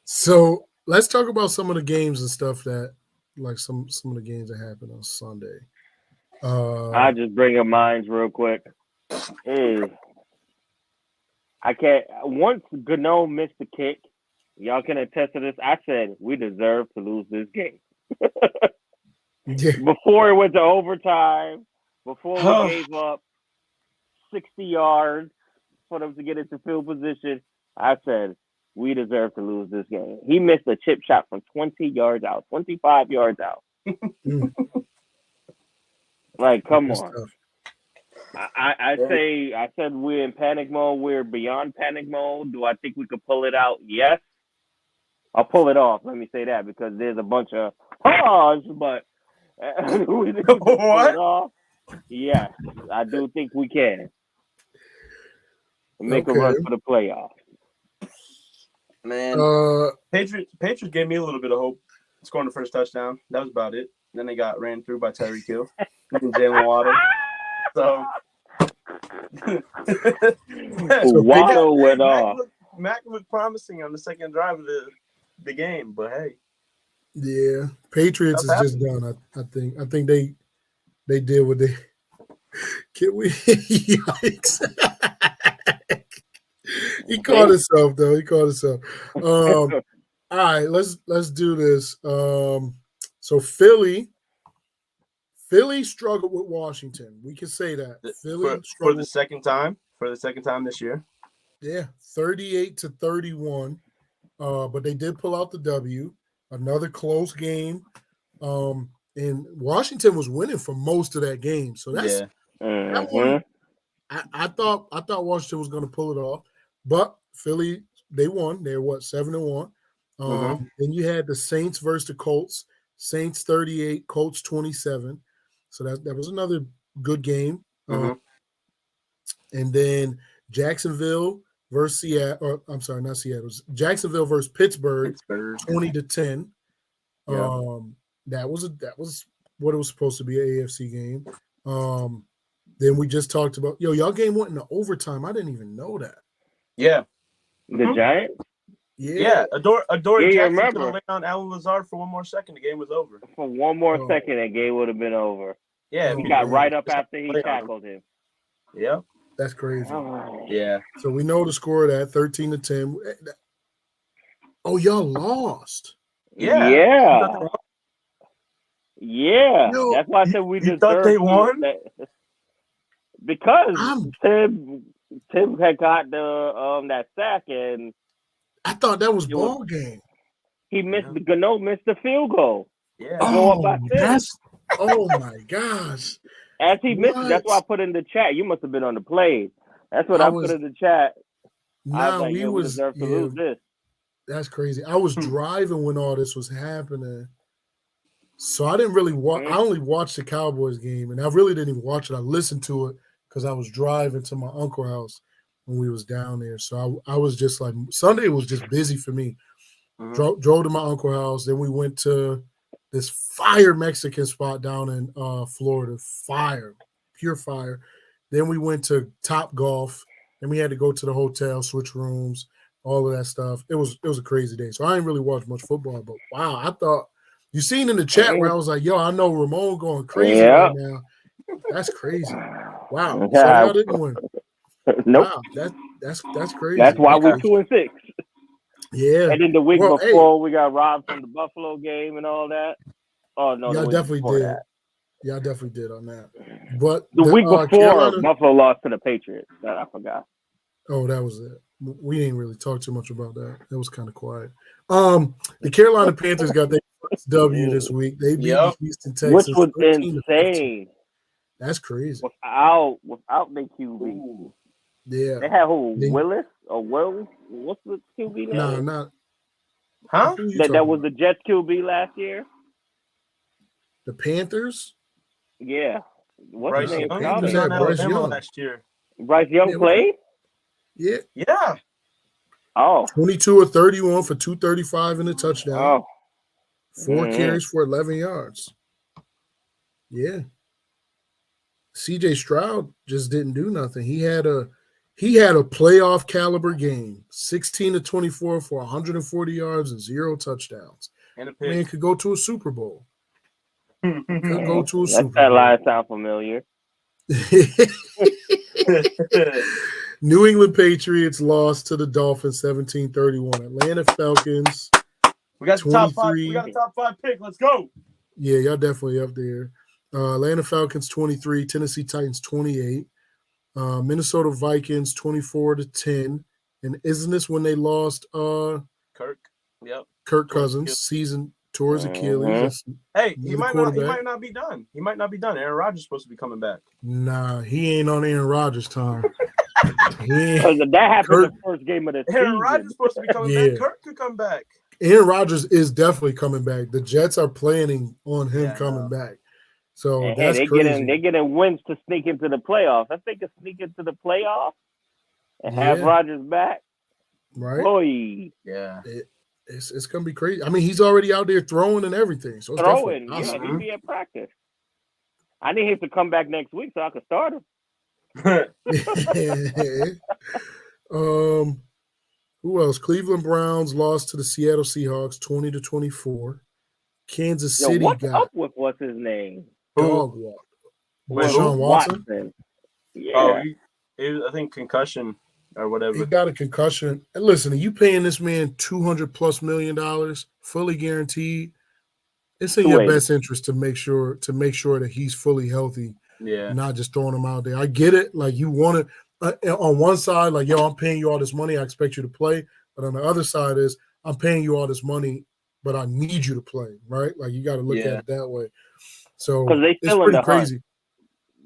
Speaker 1: So let's talk about some of the games and stuff that, like some of the games that happened on Sunday.
Speaker 2: I just bring up mines real quick. I can't. Once Gano missed the kick, y'all can attest to this. I said we deserve to lose this game.
Speaker 1: Yeah.
Speaker 2: Before it went to overtime, before we gave up 60 yards for them to get into field position, I said we deserve to lose this game. He missed a chip shot from 20 yards out, 25 yards out. Like, come
Speaker 1: That's
Speaker 2: on.
Speaker 1: tough.
Speaker 2: I said we're in panic mode. We're beyond panic mode. Do I think we could pull it out? Yes. I'll pull it off. Let me say that because there's a bunch of pause, but we think we can pull it off. Yes, I do think we can make a run for the playoffs.
Speaker 3: Man, Patriots gave me a little bit of hope. Scoring the first touchdown. That was about it. Then they got ran through by Tyreek Hill and Jalen Waddle. So
Speaker 2: Waddle went off.
Speaker 3: Mac looked promising on the second drive of the game, but hey.
Speaker 1: Yeah, Patriots is just done. I think they did what they can we yikes. He caught himself though. He caught himself. All right, let's do this. So Philly struggled with Washington. We can say that. Philly
Speaker 3: for the second time. For the second time this year.
Speaker 1: Yeah, 38-31. But they did pull out the W. Another close game. And Washington was winning for most of that game. So that's that one. I thought Washington was going to pull it off, but Philly, they won. They're 7-1. Then you had the Saints versus the Colts. Saints 38, Colts 27. So that was another good game. And then Jacksonville versus Seattle. Or, I'm sorry, not Seattle. It was Jacksonville versus Pittsburgh. 20-10. That was what it was supposed to be, an AFC game. Then we just talked about y'all game went into overtime. I didn't even know that.
Speaker 3: Yeah.
Speaker 2: The Giants?
Speaker 3: Yeah. Adore Jackson
Speaker 2: remember.
Speaker 3: could have laid on Alan Lazard for one more second. The game was over.
Speaker 2: For one more second, that game would have been over.
Speaker 3: Yeah.
Speaker 2: He got right up after he tackled him.
Speaker 3: Yeah.
Speaker 1: That's crazy.
Speaker 3: Yeah.
Speaker 1: So we know the score of that, 13-10. Oh, y'all lost.
Speaker 2: Yeah. That's why I said we deserve.
Speaker 3: Thought they won?
Speaker 2: Because Tim had got the that sack, and
Speaker 1: I thought that was ball game.
Speaker 2: He missed Gano missed the field goal.
Speaker 3: Yeah.
Speaker 2: Go up by 6.
Speaker 1: Oh my gosh.
Speaker 2: As he missed it, that's why I put in the chat. You must have been on the play. That's what I put in the chat. I was like, we deserve to lose this.
Speaker 1: That's crazy. I was driving when all this was happening. So I didn't really watch. I only watched the Cowboys game, and I really didn't even watch it. I listened to it because I was driving to my uncle's house when we was down there. So I was just like, Sunday was just busy for me. Drove to my uncle's house. Then we went to this fire Mexican spot down in Florida. Fire, pure fire. Then we went to Top Golf, and we had to go to the hotel, switch rooms, all of that stuff. It was a crazy day. So I didn't really watch much football, but wow, I thought you seen in the chat where I was like, I know Ramon going crazy right now. That's crazy. Wow. So y'all didn't win.
Speaker 2: Nope.
Speaker 1: Wow, that's crazy.
Speaker 2: That's why we're 2-6.
Speaker 1: Yeah.
Speaker 2: And then the week before, we got robbed from the Buffalo game and all that. Oh no,
Speaker 1: y'all definitely did. Y'all definitely did on that. But
Speaker 2: the week before, Buffalo lost to the Patriots. That I forgot.
Speaker 1: Oh, that was it. We didn't really talk too much about that. It was kind of quiet. The Carolina Panthers got their first W this week. They beat the Houston Texans,
Speaker 2: which was insane.
Speaker 1: That's crazy.
Speaker 2: Without their QB.
Speaker 1: Yeah.
Speaker 2: They had who? Willis or Will? What's the QB name?
Speaker 1: No, not.
Speaker 3: Huh?
Speaker 2: That was the Jets QB last year.
Speaker 1: The Panthers.
Speaker 2: Yeah. What's
Speaker 3: Bryce
Speaker 2: his name?
Speaker 3: Young
Speaker 1: Panthers
Speaker 3: was
Speaker 1: had
Speaker 3: on
Speaker 1: Bryce
Speaker 3: Alabama
Speaker 1: Young.
Speaker 3: last year.
Speaker 2: Bryce Young
Speaker 1: Yeah,
Speaker 2: played?
Speaker 1: Yeah.
Speaker 3: Yeah.
Speaker 2: Oh.
Speaker 1: 22 or 31 for 235 and a touchdown.
Speaker 2: Oh.
Speaker 1: 4 carries for 11 yards. Yeah. CJ Stroud just didn't do nothing. He had a playoff caliber game. 16 to 24 for 140 yards and 0 touchdowns.
Speaker 3: And a
Speaker 1: Man
Speaker 3: pick.
Speaker 1: could go to a Super Bowl. Could go to a
Speaker 2: That
Speaker 1: Super
Speaker 2: stat
Speaker 1: Bowl.
Speaker 2: line sound familiar.
Speaker 1: New England Patriots lost to the Dolphins 17-31. Atlanta Falcons.
Speaker 3: We got the top 5.
Speaker 1: 23.
Speaker 3: We got a top 5 pick. Let's go.
Speaker 1: Yeah, y'all definitely up there. Atlanta Falcons 23, Tennessee Titans 28, Minnesota Vikings 24-10. And isn't this when they lost
Speaker 3: Kirk. Yep.
Speaker 1: Kirk
Speaker 3: Towards
Speaker 1: Cousins
Speaker 3: Achilles.
Speaker 1: season towards Achilles?
Speaker 3: Hey,
Speaker 1: Another
Speaker 3: he might
Speaker 1: quarterback.
Speaker 3: not be done. He might not be done. Aaron Rodgers is supposed to be coming back.
Speaker 1: Nah, he ain't on Aaron Rodgers' time. He ain't.
Speaker 2: Because that happened
Speaker 1: Kirk-
Speaker 2: the first game of the
Speaker 3: Aaron
Speaker 2: season.
Speaker 3: Rodgers is supposed to be coming
Speaker 1: Yeah.
Speaker 3: back. Kirk could come back.
Speaker 1: Aaron Rodgers is definitely coming back. The Jets are planning on him
Speaker 3: Yeah, I
Speaker 1: coming
Speaker 3: know.
Speaker 1: back. So
Speaker 2: And
Speaker 1: that's
Speaker 2: they
Speaker 1: crazy.
Speaker 2: getting wins to sneak into the playoffs. I think to sneak into the playoffs and have
Speaker 1: Yeah.
Speaker 2: Rodgers back.
Speaker 1: Right?
Speaker 2: Boy,
Speaker 3: Yeah.
Speaker 1: It's gonna be crazy. I mean, he's already out there throwing and everything. So it's
Speaker 2: throwing.
Speaker 1: definitely
Speaker 2: Yeah,
Speaker 1: awesome.
Speaker 2: he be at practice. I need him to come back next week so I can start him.
Speaker 1: Who else? Cleveland Browns lost to the Seattle Seahawks 20-24. Kansas
Speaker 2: Yo,
Speaker 1: City
Speaker 2: what's
Speaker 1: got
Speaker 2: up with what's his name?
Speaker 1: dog walk.
Speaker 3: Wait,
Speaker 1: Deshaun Watson.
Speaker 2: Yeah.
Speaker 3: Oh, I think concussion or
Speaker 1: He
Speaker 3: whatever.
Speaker 1: got a concussion. And listen, you paying this man $200+ million, fully guaranteed. It's in your
Speaker 2: Wait.
Speaker 1: best interest to make sure that he's fully healthy.
Speaker 3: Yeah.
Speaker 1: Not just throwing him out there. I get it. Like you want to, on one side, like, yo, I'm paying you all this money. I expect you to play. But on the other side is I'm paying you all this money, but I need you to play, right? Like you got to look at it that way. So
Speaker 2: 'Cause they
Speaker 1: it's
Speaker 2: still in
Speaker 1: pretty
Speaker 2: the hunt.
Speaker 1: crazy.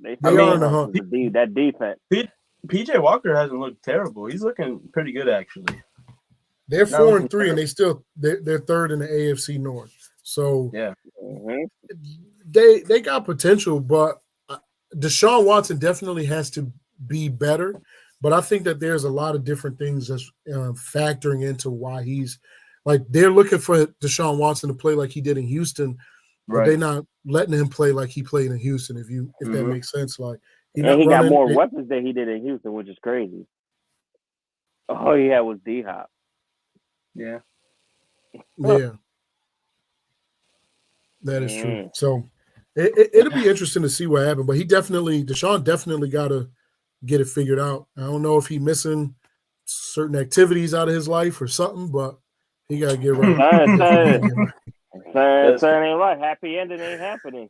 Speaker 2: They
Speaker 1: are in the hunt.
Speaker 2: That defense.
Speaker 3: PJ Walker hasn't looked terrible. He's looking pretty good actually.
Speaker 1: They're
Speaker 3: No,
Speaker 1: 4-3, and they're third in the AFC North. So
Speaker 3: Yeah.
Speaker 1: they got potential, but Deshaun Watson definitely has to be better. But I think that there's a lot of different things that's factoring into why he's like they're looking for Deshaun Watson to play like he did in Houston, but they're not letting him play like he played in Houston. If that makes sense, like
Speaker 2: He got more weapons than he did in Houston, which is crazy. All he had was D-Hop.
Speaker 3: Yeah.
Speaker 1: Yeah, that is true. So it'll be interesting to see what happens. But Deshaun definitely got to get it figured out. I don't know if he's missing certain activities out of his life or something, but he got to get right.
Speaker 2: Son ain't right. Happy ending ain't happening.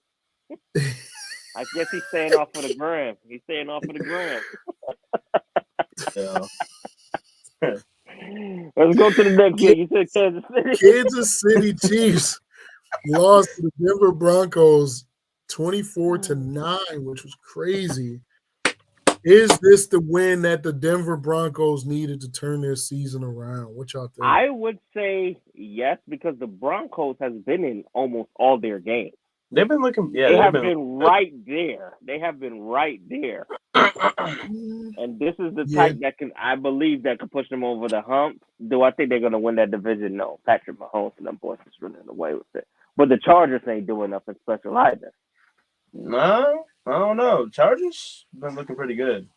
Speaker 2: I guess he's staying off of the gram.
Speaker 3: Yeah.
Speaker 2: Let's go to the next game. You said Kansas City.
Speaker 1: Kansas City Chiefs lost to the Denver Broncos 24-9, which was crazy. Is this the win that the Denver Broncos needed to turn their season around? What y'all think?
Speaker 2: I would say yes, because the Broncos has been in almost all their games.
Speaker 3: They've been looking. Yeah,
Speaker 2: they have been right there. And this is the type that I believe that can push them over the hump. Do I think they're going to win that division? No. Patrick Mahomes and them boys is running away with it. But the Chargers ain't doing nothing special either.
Speaker 3: No, I don't know. Chargers been looking pretty good.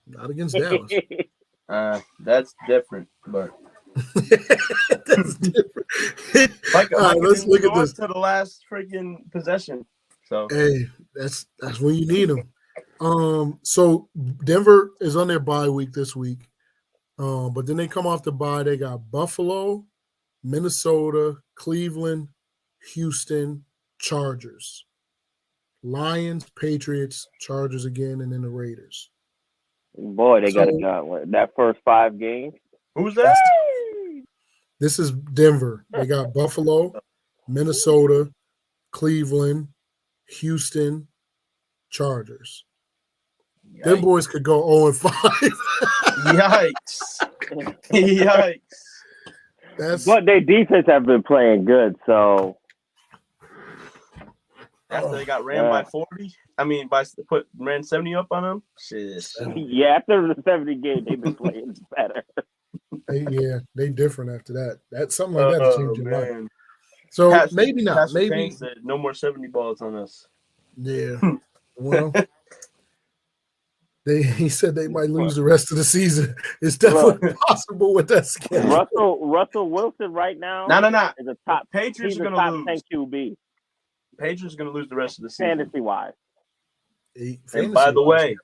Speaker 1: Not against Dallas.
Speaker 3: That's different, but
Speaker 1: that's different.
Speaker 3: Let's look at this to the last freaking possession. So
Speaker 1: hey, that's when you need them. So Denver is on their bye week this week, but then they come off the bye. They got Buffalo, Minnesota, Cleveland, Houston, Chargers, Lions, Patriots, Chargers again, and then the Raiders.
Speaker 2: Boy, they got a gauntlet. That first 5 games.
Speaker 3: Who's that?
Speaker 1: This is Denver. They got Buffalo, Minnesota, Cleveland, Houston, Chargers.
Speaker 3: Yikes.
Speaker 1: Them boys could go 0-5.
Speaker 3: Yikes.
Speaker 2: But their defense have been playing good, so
Speaker 3: After they got ran by 40, ran 70 up on them. Shit.
Speaker 2: Yeah, after the 70 game, they've been playing better.
Speaker 1: They different after that. That's something like that to change your life. So maybe not.
Speaker 3: Pastor
Speaker 1: Maybe
Speaker 3: Payne said no more 70 balls on us.
Speaker 1: Yeah. Well, he said they might lose the rest of the season. It's definitely possible with that schedule.
Speaker 2: Russell Wilson right now.
Speaker 3: No.
Speaker 2: Is a top.
Speaker 3: Patriots
Speaker 2: He's
Speaker 3: are
Speaker 2: a
Speaker 3: going to
Speaker 2: top
Speaker 3: lose.
Speaker 2: 10 QB.
Speaker 3: Patriots are going to lose the rest of the season.
Speaker 2: Fantasy wise.
Speaker 3: And by the way,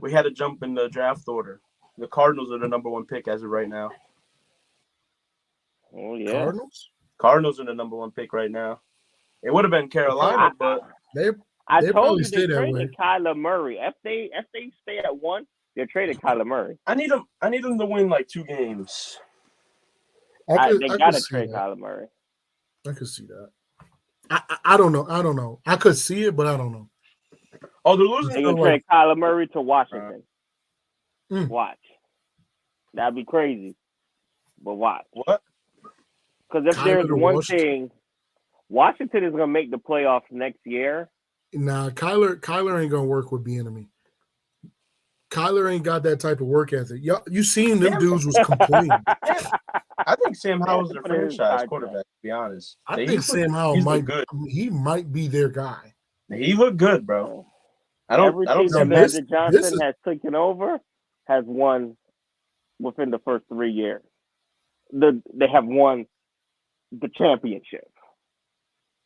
Speaker 3: we had to jump in the draft order. The Cardinals are the number 1 pick as of right now.
Speaker 2: Oh yeah.
Speaker 3: Cardinals are the number 1 pick right now. It would have been Carolina, but
Speaker 2: I told you they traded Kyler Murray. If they stay at 1, they're trading Kyler Murray.
Speaker 3: I need them to win like 2 games.
Speaker 2: They gotta trade Kyler Murray.
Speaker 1: I could see that. I don't know. I could see it, but I don't know.
Speaker 3: Oh, they're losing.
Speaker 2: They're gonna trade Kyler Murray to Washington. Watch. That'd be crazy. But watch.
Speaker 3: What?
Speaker 2: Because if there's one thing, Washington is gonna make the playoffs next year.
Speaker 1: Nah, Kyler ain't gonna work with Bieniemy. Kyler ain't got that type of work ethic. You seen them dudes was complaining.
Speaker 3: I think Sam Howell's their franchise quarterback, to be honest.
Speaker 1: I think Sam Howell might be their guy.
Speaker 3: He looked good, bro.
Speaker 2: Every team that Magic Johnson has taken over has won within the first 3 years. They have won the championship.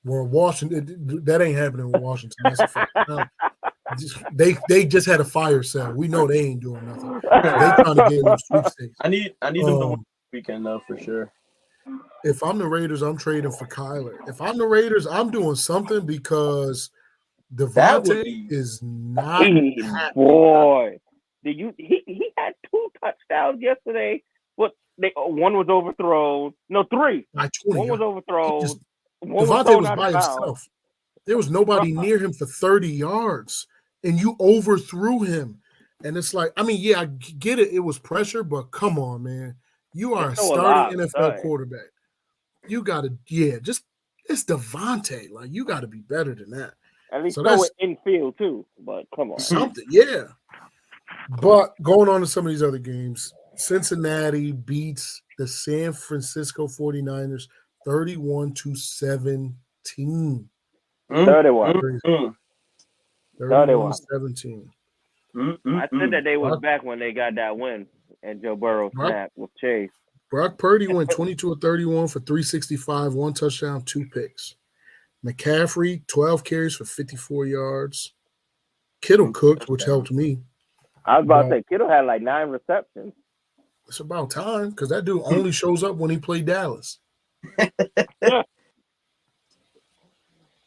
Speaker 1: Well, Washington, that ain't happening with Washington. That's a fact. They just had a fire sale. We know they ain't doing nothing. They trying to get in the sweepstakes.
Speaker 3: I need them to win this weekend though, for sure.
Speaker 1: If I'm the Raiders, I'm trading for Kyler. If I'm the Raiders, I'm doing something because Devontae is not happy.
Speaker 2: Boy, he had 2 touchdowns yesterday. One was overthrown. No, 3.
Speaker 1: By 20.
Speaker 2: One was overthrown.
Speaker 1: Devontae was by himself. There was nobody near him for 30 yards, and you overthrew him. And it's like, I mean, yeah, I get it. It was pressure, but come on, man. You are a starting NFL quarterback. You got to, it's Devontae. Like, you got to be better than that.
Speaker 2: At least throw it infield, too. But come on.
Speaker 1: Something, yeah. But going on to some of these other games, Cincinnati beats the San Francisco 49ers 31-17.
Speaker 2: 31.
Speaker 1: 31-17.
Speaker 2: I said that they was back when they got that win, and Joe Burrow snapped with Chase.
Speaker 1: Brock Purdy went 22 of 31 for 365, 1 touchdown, 2 picks. McCaffrey, 12 carries for 54 yards. Kittle cooked, which helped me.
Speaker 2: I was about to say, Kittle had like 9 receptions.
Speaker 1: It's about time because that dude only shows up when he played Dallas.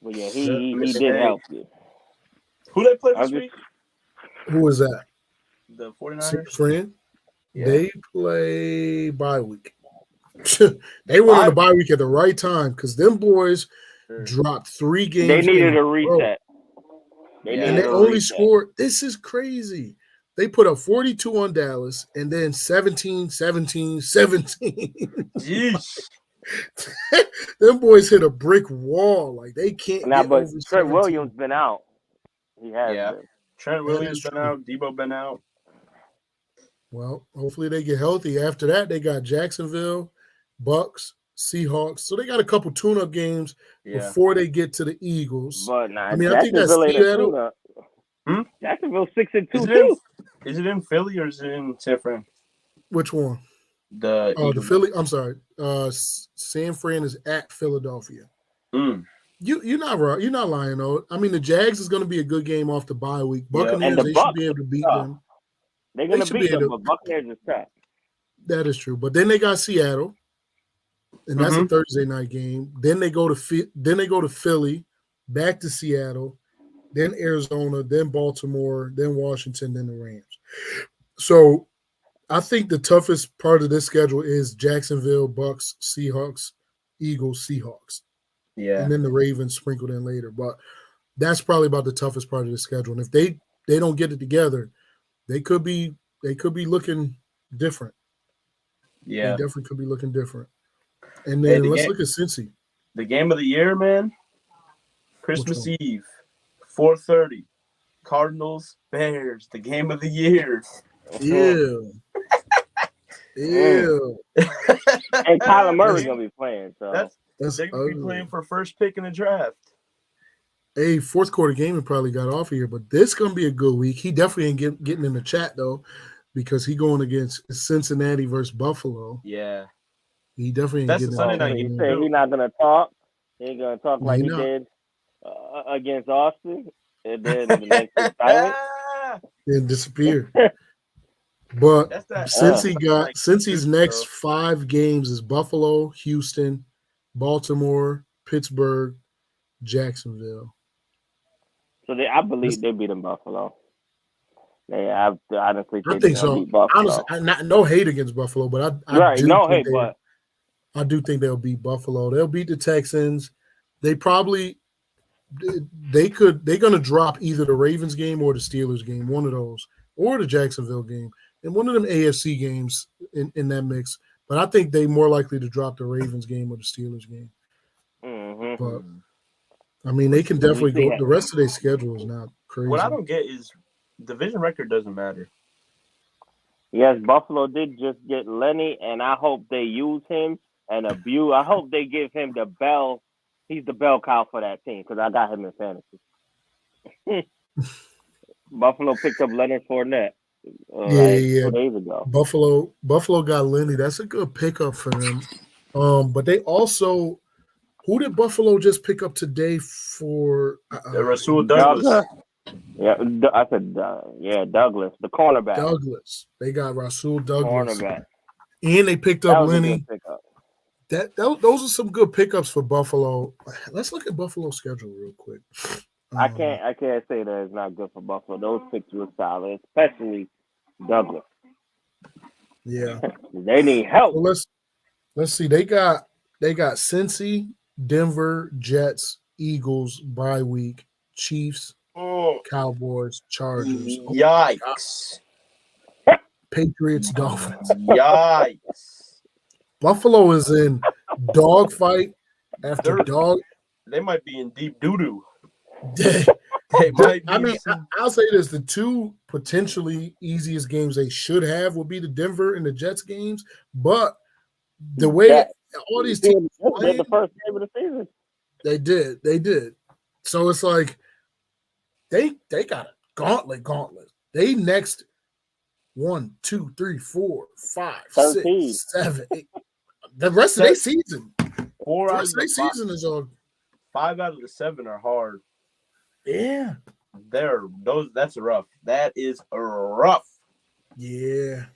Speaker 2: Well, yeah, he did help you.
Speaker 3: Who they play this week?
Speaker 1: Who is that?
Speaker 3: The 49ers?
Speaker 1: Friend? Yeah. They play bye week. They went on the bye week at the right time because them boys dropped 3 games.
Speaker 2: They needed a reset.
Speaker 1: They only scored. This is crazy. They put up 42 on Dallas and then 17.
Speaker 3: Jeez.
Speaker 1: Them boys hit a brick wall. Like they can't.
Speaker 2: But Trent Williams been out. He has been.
Speaker 3: Trent Williams been out. Debo been out.
Speaker 1: Well, hopefully they get healthy. After that, they got Jacksonville, Bucks, Seahawks. So they got a couple tune-up games before they get to the Eagles.
Speaker 2: But
Speaker 1: I think that's Seattle.
Speaker 2: Jacksonville 6-2 too.
Speaker 3: Is it in Philly or is it in San Fran?
Speaker 1: Which one?
Speaker 3: The
Speaker 1: Philly. I'm sorry. San Fran is at Philadelphia. You're not right. You're not lying though. I mean, the Jags is going to be a good game off the bye week. Buccaneers, they should be able to beat them.
Speaker 2: They're going to beat them, but Buccaneers is tough.
Speaker 1: That is true. But then they got Seattle, and that's a Thursday night game. Then they go to Philly, back to Seattle, then Arizona, then Baltimore, then Washington, then the Rams. So I think the toughest part of this schedule is Jacksonville, Bucks, Seahawks, Eagles, Seahawks.
Speaker 3: Yeah.
Speaker 1: And then the Ravens sprinkled in later. But that's probably about the toughest part of the schedule. And if they don't get it together, they could be looking different.
Speaker 3: Yeah.
Speaker 1: They definitely could be looking different. And then let's look at Cincy.
Speaker 3: The game of the year, man. Christmas Eve, 4:30. Cardinals, Bears, the game of the year.
Speaker 1: Ew. Ew.
Speaker 2: And Kyler Murray's gonna be playing, so
Speaker 3: they're gonna be playing for first pick in the draft.
Speaker 1: A fourth quarter game and probably got off here, but this gonna be a good week. He definitely ain't getting in the chat though, because he going against Cincinnati versus Buffalo.
Speaker 3: Yeah,
Speaker 1: he definitely ain't
Speaker 3: that's
Speaker 1: getting
Speaker 3: the Sunday night
Speaker 2: he
Speaker 3: game.
Speaker 2: said he's not gonna talk. He ain't gonna talk like he
Speaker 1: not.
Speaker 2: did against Austin, and then the next week silent
Speaker 1: and disappear. But since his next 5 games is Buffalo, Houston, Baltimore, Pittsburgh, Jacksonville.
Speaker 2: So I believe they beat them Buffalo. I honestly
Speaker 1: I think so.
Speaker 2: Beat Buffalo.
Speaker 1: Honestly, no hate against Buffalo, but I do think they'll beat Buffalo. They'll beat the Texans. They're gonna drop either the Ravens game or the Steelers game, one of those, or the Jacksonville game, and one of them AFC games in that mix. But I think they're more likely to drop the Ravens game or the Steelers game.
Speaker 2: Mm-hmm.
Speaker 1: But I mean, they can definitely go. The rest of their schedule is not crazy.
Speaker 3: What I don't get is division record doesn't matter.
Speaker 2: Yes, Buffalo did just get Lenny, and I hope they use him and abuse. I hope they give him the bell. He's the bell cow for that team because I got him in fantasy. Buffalo picked up Leonard Fournette 2 days ago.
Speaker 1: Buffalo got Lenny. That's a good pickup for them. But they also, who did Buffalo just pick up today for
Speaker 3: Rasul Douglas?
Speaker 2: Yeah, I said Douglas, the cornerback.
Speaker 1: Douglas. They got Rasul Douglas.
Speaker 2: Cornerback.
Speaker 1: And they picked up Lenny. Those are some good pickups for Buffalo. Let's look at Buffalo's schedule real quick.
Speaker 2: I can't say that it's not good for Buffalo. Those picks were solid, especially Douglas.
Speaker 1: Yeah.
Speaker 2: They need help.
Speaker 1: Well, let's see. They got Cincy, Denver, Jets, Eagles, bye week, Chiefs, Cowboys, Chargers.
Speaker 3: Yikes.
Speaker 1: Patriots, Dolphins.
Speaker 3: Yikes.
Speaker 1: Buffalo is in dogfight after dog.
Speaker 3: They might be in deep doo-doo.
Speaker 1: I'll say this: the 2 potentially easiest games they should have will be the Denver and the Jets games. But the way all these teams playing,
Speaker 2: the first game of the season,
Speaker 1: they did. So it's like they got a gauntlet. They next 1, 2, 3, 4, 5, 6, 7, 8. The rest of their season. The rest of their season is on.
Speaker 3: 5 out of the 7 are hard.
Speaker 1: Yeah.
Speaker 3: That's rough. That is rough.
Speaker 1: Yeah.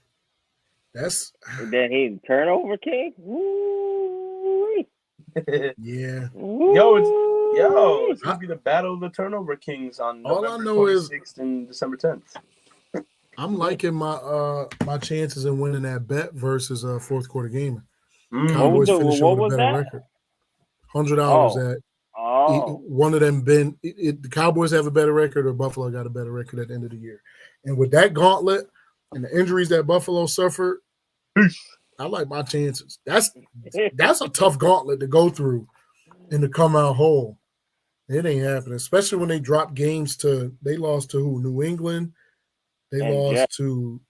Speaker 2: And then he's turnover king. Woo-wee.
Speaker 1: Yeah.
Speaker 3: It's gonna be the battle of the turnover kings on November 26th and December 10th.
Speaker 1: I'm liking my chances in winning that bet versus fourth quarter game. Cowboys finish with a better record. $100 one of them the Cowboys have a better record or Buffalo got a better record at the end of the year. And with that gauntlet and the injuries that Buffalo suffered, I like my chances. That's a tough gauntlet to go through and to come out whole. It ain't happening, especially when they drop games they lost to who? New England. They lost to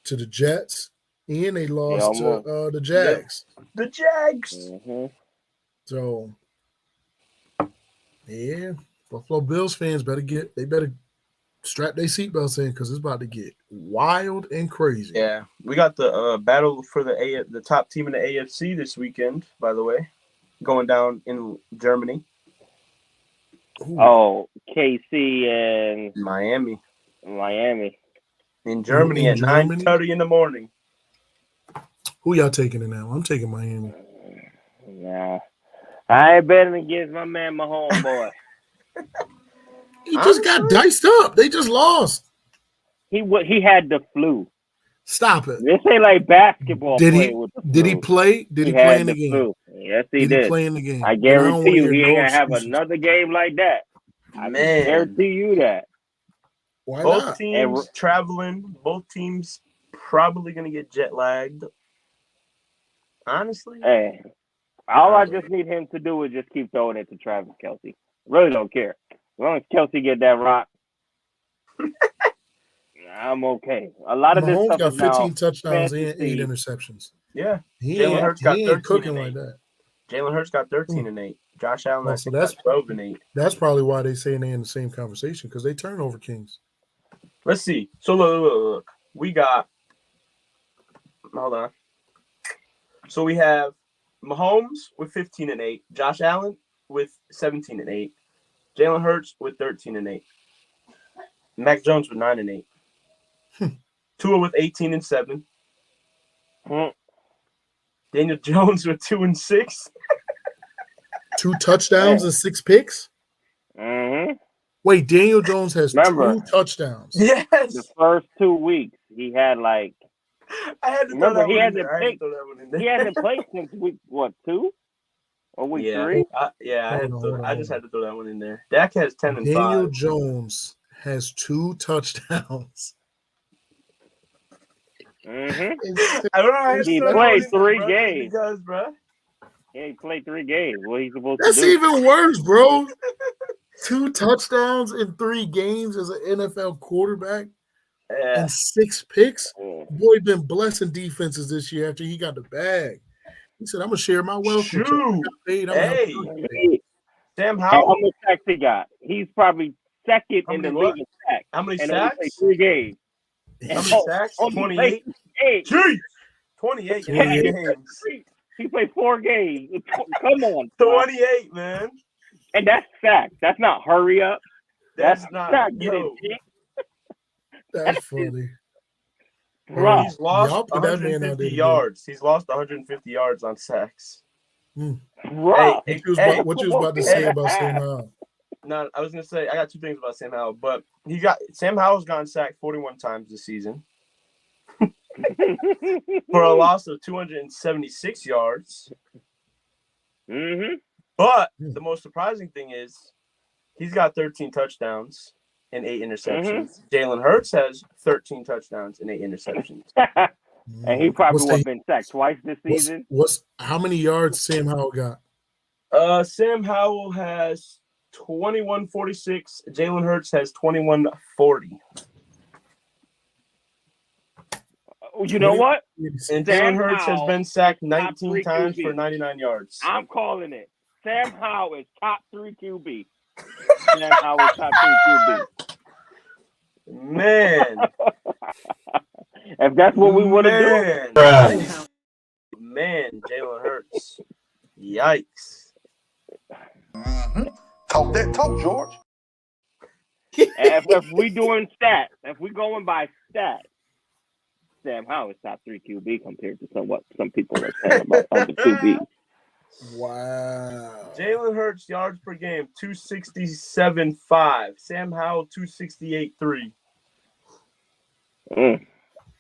Speaker 1: the Jets, and they lost to the Jags.
Speaker 3: The Jags.
Speaker 2: Mm-hmm.
Speaker 1: So, yeah, Buffalo Bills fans better strap their seatbelts in because it's about to get wild and crazy.
Speaker 3: Yeah, we got the battle for the top team in the AFC this weekend, by the way, going down in Germany.
Speaker 2: Ooh. Oh, KC and
Speaker 3: Miami.
Speaker 2: In
Speaker 3: Germany at 9:30 in the morning.
Speaker 1: Who y'all taking it now? I'm taking Miami.
Speaker 2: Yeah. I ain't betting against my man, my homeboy.
Speaker 1: He just got diced up. They just lost.
Speaker 2: He had the flu.
Speaker 1: Stop it.
Speaker 2: This ain't like basketball.
Speaker 1: Did he play? Did he play in the game?
Speaker 2: Flu. Yes, he did.
Speaker 1: He play in the game?
Speaker 2: I guarantee you he ain't gonna have another game like that. I guarantee you that.
Speaker 1: Why
Speaker 3: both
Speaker 1: not?
Speaker 3: teams traveling. Both teams probably gonna get jet lagged. Honestly.
Speaker 2: Hey, all I just need him to do is just keep throwing it to Travis Kelce. Really don't care. As long as Kelsey get that rock, I'm okay. A lot of this
Speaker 1: Mahomes
Speaker 2: stuff
Speaker 1: got
Speaker 2: is now
Speaker 1: 15 touchdowns and 8
Speaker 2: fantasy.
Speaker 1: interceptions.
Speaker 3: Yeah.
Speaker 1: He
Speaker 3: Jalen
Speaker 1: ain't,
Speaker 3: Hurts got
Speaker 1: he
Speaker 3: 13
Speaker 1: ain't cooking
Speaker 3: and
Speaker 1: like
Speaker 3: 8.
Speaker 1: that.
Speaker 3: Jalen Hurts got 13 and 8. Josh Allen,
Speaker 1: Oh,
Speaker 3: I
Speaker 1: so
Speaker 3: think, got 12 and 8.
Speaker 1: That's probably why they saying they in the same conversation because they turnover kings.
Speaker 3: Let's see. So look. We got. Hold on. So we have Mahomes with 15 and 8. Josh Allen with 17 and 8. Jalen Hurts with 13 and 8. Mac Jones with 9 and 8. Tua with 18 and 7. Daniel Jones with 2 and 6.
Speaker 1: 2 touchdowns and 6 picks?
Speaker 2: Mm-hmm.
Speaker 1: Wait, Daniel Jones has
Speaker 2: Remember,
Speaker 1: 2 touchdowns.
Speaker 3: Yes.
Speaker 2: The first 2 weeks, he had like.
Speaker 3: I had to
Speaker 2: Remember,
Speaker 3: throw
Speaker 2: he
Speaker 3: that
Speaker 2: hasn't
Speaker 3: one in there. I had to
Speaker 2: picked.
Speaker 3: throw that one in there.
Speaker 2: He hasn't played since week 2 or week 3.
Speaker 3: I just had to throw that one in there. Dak has 10 and
Speaker 1: Daniel
Speaker 3: 5.
Speaker 1: Jones has 2 touchdowns.
Speaker 2: Mm-hmm.
Speaker 3: I don't know. I had to
Speaker 2: He
Speaker 3: throw that
Speaker 2: played
Speaker 3: one in there,
Speaker 2: 3
Speaker 3: bro,
Speaker 2: games.
Speaker 3: because, bro.
Speaker 2: Yeah, he played 3 games. What he's supposed
Speaker 1: That's
Speaker 2: to do?
Speaker 1: even worse, bro. 2 touchdowns in 3 games as an NFL quarterback
Speaker 3: Yeah.
Speaker 1: and 6 picks.
Speaker 2: Yeah.
Speaker 1: Boy been blessing defenses this year after he got the bag. He said, "I'm gonna share my wealth with you.
Speaker 3: Shoot.
Speaker 1: I'm gonna help
Speaker 3: Hey.
Speaker 1: you get paid."
Speaker 2: Hey,
Speaker 3: Sam
Speaker 2: how
Speaker 3: Howell.
Speaker 2: much sacks he got? He's probably second
Speaker 3: How
Speaker 2: in the
Speaker 3: many what?
Speaker 2: league in sacks.
Speaker 3: How many
Speaker 2: And only played
Speaker 3: sacks?
Speaker 2: 3 games.
Speaker 3: How many sacks?
Speaker 2: Only played
Speaker 3: 28?
Speaker 2: 3 games.
Speaker 3: Jeez. 28 in
Speaker 1: 28.
Speaker 3: 3 games.
Speaker 2: He played 4 games. Come on, bro.
Speaker 3: 28, man.
Speaker 2: And that's sacks. That's not hurry up.
Speaker 3: That's not
Speaker 2: getting hit.
Speaker 1: That's funny.
Speaker 2: Bro.
Speaker 3: He's lost
Speaker 1: Y'all put that man out
Speaker 3: 150
Speaker 1: there to
Speaker 3: yards. He's lost 150 yards on sacks.
Speaker 2: Bro.
Speaker 3: Hey,
Speaker 1: What you was about to say about Sam Howell?
Speaker 3: No, I was gonna say I got 2 things about Sam Howell, but Sam Howell's gotten sacked 41 times this season for a loss of 276 yards.
Speaker 2: Mm-hmm.
Speaker 3: But the most surprising thing is he's got 13 touchdowns and 8 interceptions. Jalen Hurts has 13 touchdowns and 8 interceptions.
Speaker 2: And he probably would have been sacked twice this season.
Speaker 1: How many yards Sam Howell got?
Speaker 3: Sam Howell has 2146. Jalen Hurts has 2140.
Speaker 2: You know what?
Speaker 3: And Jalen Hurts has been sacked 19 times for 99 yards.
Speaker 2: I'm calling it. Sam Howell is top 3 QB. Sam Howell is top 3 QB.
Speaker 3: Man.
Speaker 2: If that's what we want to do.
Speaker 3: Man, Jalen Hurts. Yikes.
Speaker 4: Talk that talk, George.
Speaker 2: if we doing stats, if we going by stats, Sam Howell is top 3 QB compared to what some people are saying about other QBs.
Speaker 1: Wow.
Speaker 3: Jalen Hurts yards per game 267.5. Sam Howell 268.3.
Speaker 2: I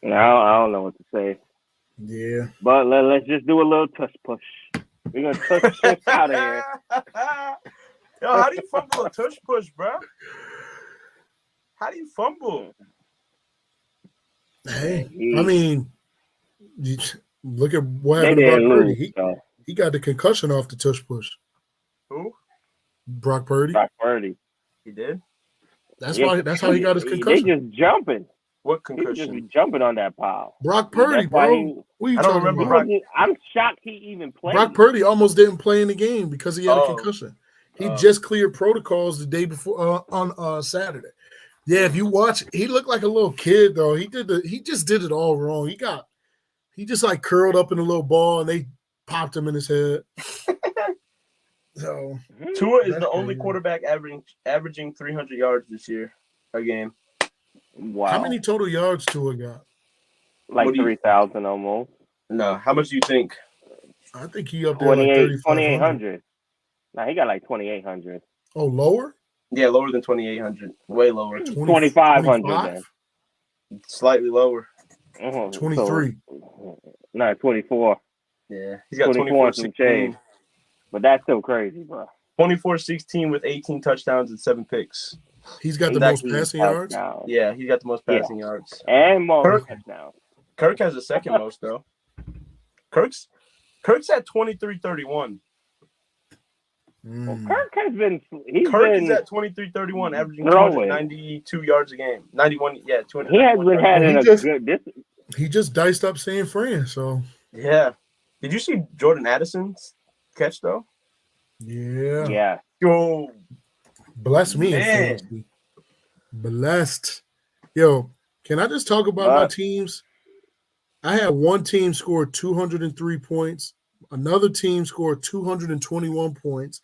Speaker 2: don't know what to say.
Speaker 1: Yeah.
Speaker 2: But let's just do a little tush push. We're gonna tush push out of here.
Speaker 3: Yo, how do you fumble a tush push, bro? How do you fumble?
Speaker 1: Hey, I mean, look at what happened
Speaker 2: They
Speaker 1: to
Speaker 2: didn't
Speaker 1: Brock Purdy.
Speaker 2: lose,
Speaker 1: He got the concussion off the tush push.
Speaker 3: Who?
Speaker 1: Brock Purdy.
Speaker 2: Brock Purdy.
Speaker 3: He did?
Speaker 1: That's how he got his concussion.
Speaker 2: They just jumping.
Speaker 3: What
Speaker 2: He
Speaker 3: concussion?
Speaker 2: just jumping on that pile.
Speaker 1: Brock Purdy, bro. What are you talking about?
Speaker 3: Brock.
Speaker 2: I'm shocked he even played.
Speaker 1: Brock Purdy almost didn't play in the game because he had a concussion. He just cleared protocols the day before on Saturday. Yeah, if you watch, he looked like a little kid though. He just did it all wrong. He just like curled up in a little ball and they popped him in his head. So
Speaker 3: Tua is the only quarterback averaging 300 yards this year a game.
Speaker 2: Wow.
Speaker 1: How many total yards Tua got?
Speaker 2: Like 3,000 almost.
Speaker 3: No. How much do you think?
Speaker 1: I think he up there like
Speaker 2: 2,800. Nah, he got like 2,800.
Speaker 1: Oh, lower?
Speaker 3: Yeah, lower than 2,800. Way lower.
Speaker 2: 2,500 then.
Speaker 3: Slightly lower.
Speaker 1: 23.
Speaker 2: No, 24.
Speaker 3: Yeah, he's got
Speaker 2: 24-16. But that's still crazy, bro.
Speaker 3: 24-16 with 18 touchdowns and 7 picks.
Speaker 1: He's got the most passing yards?
Speaker 3: Yeah, he got the most passing yards.
Speaker 2: And most touchdowns.
Speaker 3: Kirk has the second most, though. Kirk's at 23-31.
Speaker 2: Well, Kirk has been.
Speaker 3: Kirk is at 23-31, averaging 292 yards a game. 91, yeah, 291.
Speaker 2: He has been having a good.
Speaker 1: He just diced up San Fran, so
Speaker 3: yeah. Did you see Jordan Addison's catch though?
Speaker 1: Yeah.
Speaker 2: Yeah.
Speaker 3: Yo,
Speaker 1: bless me in fantasy. Blessed. Yo, can I just talk about my teams? I had one team score 203 points, another team scored 221 points,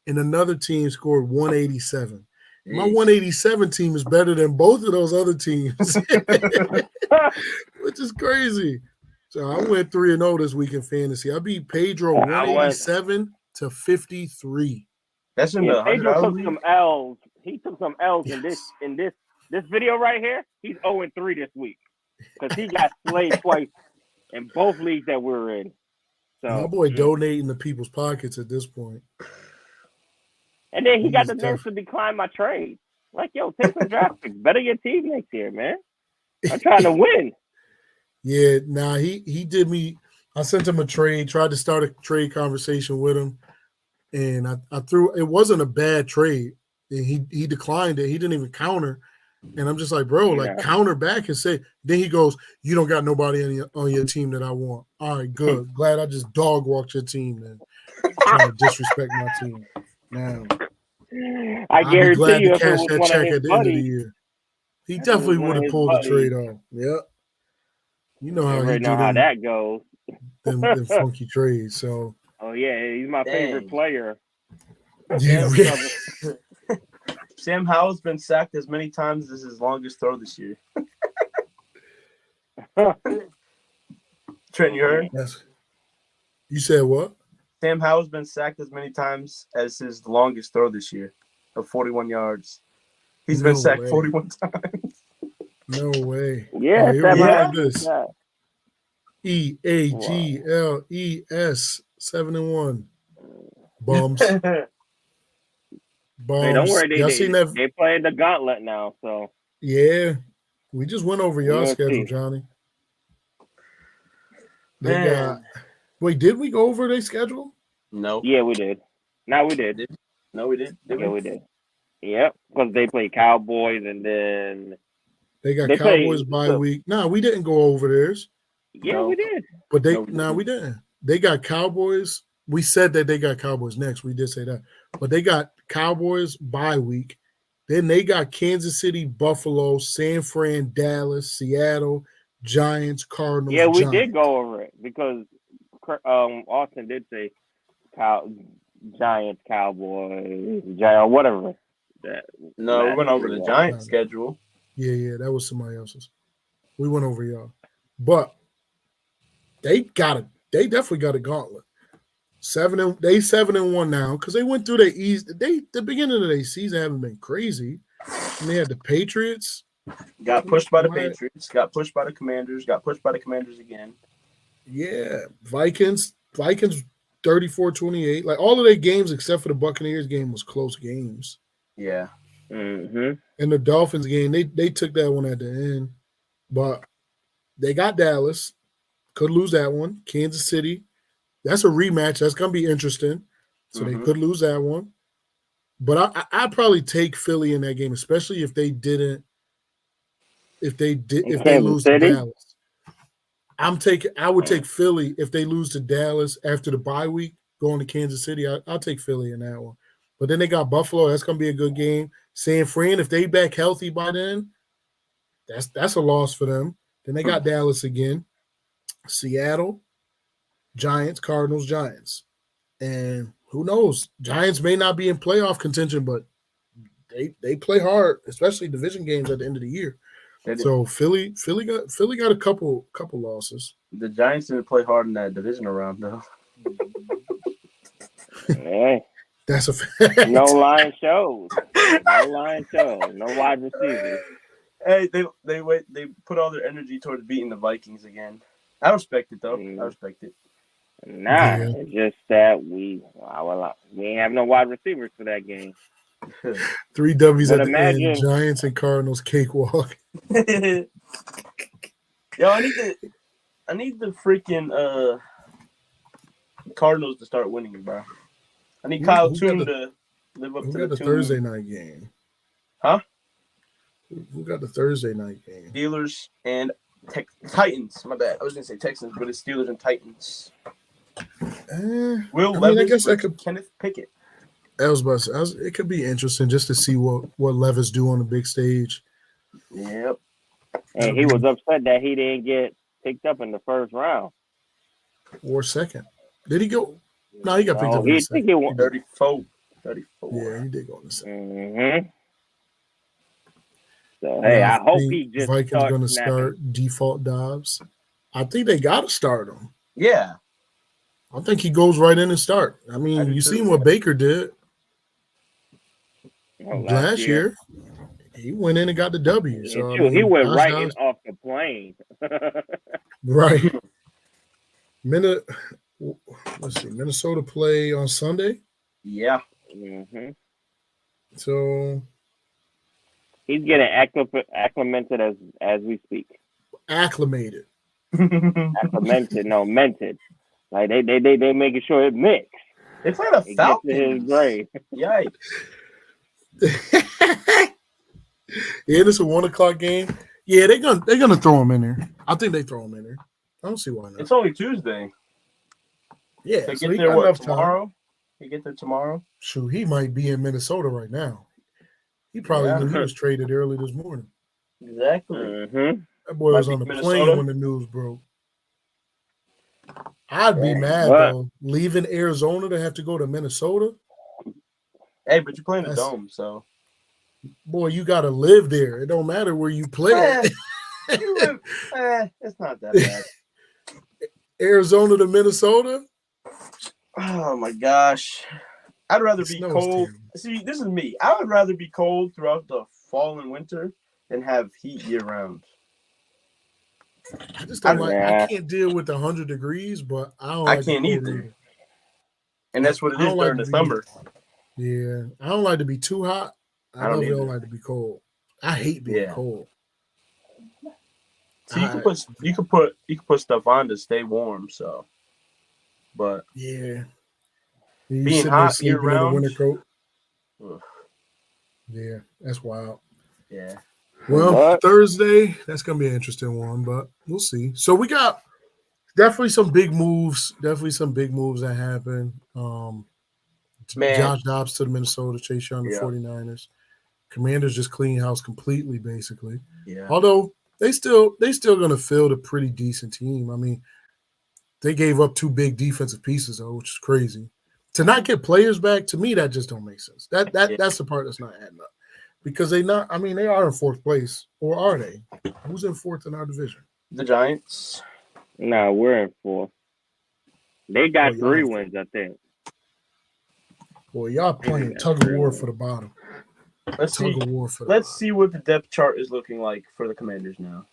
Speaker 1: and another team scored 187. My 187 team is better than both of those other teams, which is crazy. So I went 3-0 this week in fantasy. I beat Pedro 187 to 53.
Speaker 3: That's in the
Speaker 2: Pedro took some L's. He took some L's in this video right here. He's 0-3 this week because he got slayed twice in both leagues that we're in. So
Speaker 1: my boy donating to people's pockets at this point.
Speaker 2: And then he got the nerve to decline my trade. Like, yo, take some draft picks. Better your team next year, man. I'm trying to win.
Speaker 1: Yeah, he did me. I sent him a trade, tried to start a trade conversation with him, and I threw. It wasn't a bad trade. And he declined it. He didn't even counter. And I'm just like, bro, counter back and say. Then he goes, "You don't got nobody on your team that I want." All right, good. Glad I just dog walked your team. Then trying to disrespect my team. Now,
Speaker 2: I guarantee
Speaker 1: glad
Speaker 2: you,
Speaker 1: to cash that check at the end of the year. He definitely would have pulled the trade off. Yep. You know how
Speaker 2: how that goes.
Speaker 1: them funky trades. So.
Speaker 2: Oh yeah, he's my favorite player.
Speaker 3: Sam Howell's been sacked as many times as his longest throw this year. Trent, you heard?
Speaker 1: Yes. You said what?
Speaker 3: Sam Howell's been sacked as many times as his longest throw this year of 41 yards. He's been sacked 41 times.
Speaker 1: No way.
Speaker 2: Yeah,
Speaker 1: here we have this. EAGLES 7-1. Bums.
Speaker 2: Bums. Hey, don't worry, they playing the gauntlet now, so
Speaker 1: yeah. We just went over y'all schedule, Johnny. Wait, did we go over their schedule?
Speaker 3: No.
Speaker 2: Yeah, we did. No, we did.
Speaker 3: No, we did.
Speaker 2: We did. Yep, because they play Cowboys and then
Speaker 1: they got Cowboys bye week. No, we didn't go over theirs.
Speaker 2: Yeah, we did.
Speaker 1: But we didn't. They got Cowboys. We said that they got Cowboys next. We did say that. But they got Cowboys bye week. Then they got Kansas City, Buffalo, San Fran, Dallas, Seattle, Giants, Cardinals.
Speaker 2: Yeah, we did go over it because Austin did say Giants, Cowboys, whatever.
Speaker 3: No, we went over the Giants schedule.
Speaker 1: Yeah, that was somebody else's. We went over y'all. But they definitely got a gauntlet. 7-1 now because they went through the beginning of their season haven't been crazy. And they had the Patriots.
Speaker 3: Got pushed by the Patriots, got pushed by the Commanders, got pushed by the Commanders again.
Speaker 1: Yeah. Vikings 34-28. Like all of their games except for the Buccaneers game was close games.
Speaker 3: Yeah.
Speaker 2: Mm-hmm.
Speaker 1: And the Dolphins game, they took that one at the end. But they got Dallas. Could lose that one. Kansas City. That's a rematch. That's going to be interesting. So they could lose that one. But I'd probably take Philly in that game, especially if they lose to Dallas. I would take Philly if they lose to Dallas after the bye week, going to Kansas City. I'll take Philly in that one. But then they got Buffalo. That's going to be a good game. San Fran, if they back healthy by then, that's a loss for them. Then they got Dallas again. Seattle, Giants, Cardinals, Giants. And who knows? Giants may not be in playoff contention, but they play hard, especially division games at the end of the year. So Philly got a couple losses.
Speaker 3: The Giants didn't play hard in that divisional round, though.
Speaker 2: Hey,
Speaker 1: that's a fact.
Speaker 2: No line shows. No wide receivers.
Speaker 3: Hey, they put all their energy towards beating the Vikings again. I respect it though. I respect it.
Speaker 2: Nah, it's just that we ain't have no wide receivers for that game.
Speaker 1: 3 W's at the end. Giants and Cardinals cakewalk.
Speaker 3: Yo, I need the freaking Cardinals to start winning, bro. I need Kyle Toon to live up to
Speaker 1: Who got the
Speaker 3: tune.
Speaker 1: Thursday night game?
Speaker 3: Huh?
Speaker 1: Who got the Thursday night game?
Speaker 3: Steelers and Titans. My bad. I was gonna say Texans, but it's Steelers and Titans. Will Levis
Speaker 1: I guess I
Speaker 3: versus
Speaker 1: could.
Speaker 3: Kenneth Pickett.
Speaker 1: I was about to say, it could be interesting just to see what Levis do on the big stage.
Speaker 3: Yep.
Speaker 2: And he was upset that he didn't get picked up in the first round.
Speaker 1: Or second. Did he go? No, he got picked up in the second.
Speaker 2: He won.
Speaker 3: 34.
Speaker 1: Yeah, he did go in the second.
Speaker 2: Mm-hmm. So, hey, I hope he just
Speaker 1: Vikings going to start default Dobbs. I think they got to start him.
Speaker 3: Yeah.
Speaker 1: I think he goes right in and start. I mean, you seen what Baker did last year. He went in and got the W. So
Speaker 2: he went right in off the plane.
Speaker 1: Right. Let's see. Minnesota play on Sunday.
Speaker 3: Yeah.
Speaker 2: Mm-hmm.
Speaker 1: So
Speaker 2: he's getting acclimated as we speak.
Speaker 1: Acclimated.
Speaker 2: Acclimated, no, mented. Like they making sure it mix.
Speaker 3: They played a Falcons.
Speaker 2: His grade.
Speaker 3: Yikes.
Speaker 1: Yeah, this is a 1:00 game. Yeah, they're gonna throw him in there. I think they throw him in there. I don't see why not.
Speaker 3: It's only Tuesday.
Speaker 1: Yeah,
Speaker 3: they
Speaker 1: so
Speaker 3: get
Speaker 1: he
Speaker 3: there
Speaker 1: got enough
Speaker 3: tomorrow.
Speaker 1: time.
Speaker 3: He get there tomorrow.
Speaker 1: Shoot, he might be in Minnesota right now. He probably knew he was traded early this morning.
Speaker 3: Exactly.
Speaker 2: Mm-hmm.
Speaker 1: That boy was on the plane when the news broke. I'd be mad though, leaving Arizona to have to go to Minnesota.
Speaker 3: Hey, but you're playing the Dome, so.
Speaker 1: Boy, you got to live there. It don't matter where you play.
Speaker 3: It's not that bad.
Speaker 1: Arizona to Minnesota?
Speaker 3: Oh, my gosh. I'd rather be cold. Terrible. See, this is me. I would rather be cold throughout the fall and winter than have heat year-round.
Speaker 1: I just don't I can't deal with 100 degrees, but I
Speaker 3: can't either. And that's what it is during the summer.
Speaker 1: Yeah. I don't like to be too hot. I don't like to be cold. I hate being cold.
Speaker 3: So you can put stuff on to stay warm. So, but
Speaker 1: being hot year round, in a winter coat. Ugh. Yeah, that's wild.
Speaker 3: Yeah.
Speaker 1: Well, Thursday, that's gonna be an interesting one, but we'll see. So we got definitely some big moves. That happen. Josh Dobbs to the Minnesota, Chase Young to 49ers. Commanders just clean house completely, basically.
Speaker 3: Yeah.
Speaker 1: Although they still going to field a pretty decent team. I mean, they gave up 2 big defensive pieces though, which is crazy. To not get players back, to me, that just don't make sense. That's the part that's not adding up. Because they are in 4th place, or are they? Who's in 4th in our division?
Speaker 3: The Giants.
Speaker 2: No, we're in 4th. They got 3 wins, I think.
Speaker 1: Boy, y'all playing tug of war for the bottom.
Speaker 3: Let's see what the depth chart is looking like for the Commanders now.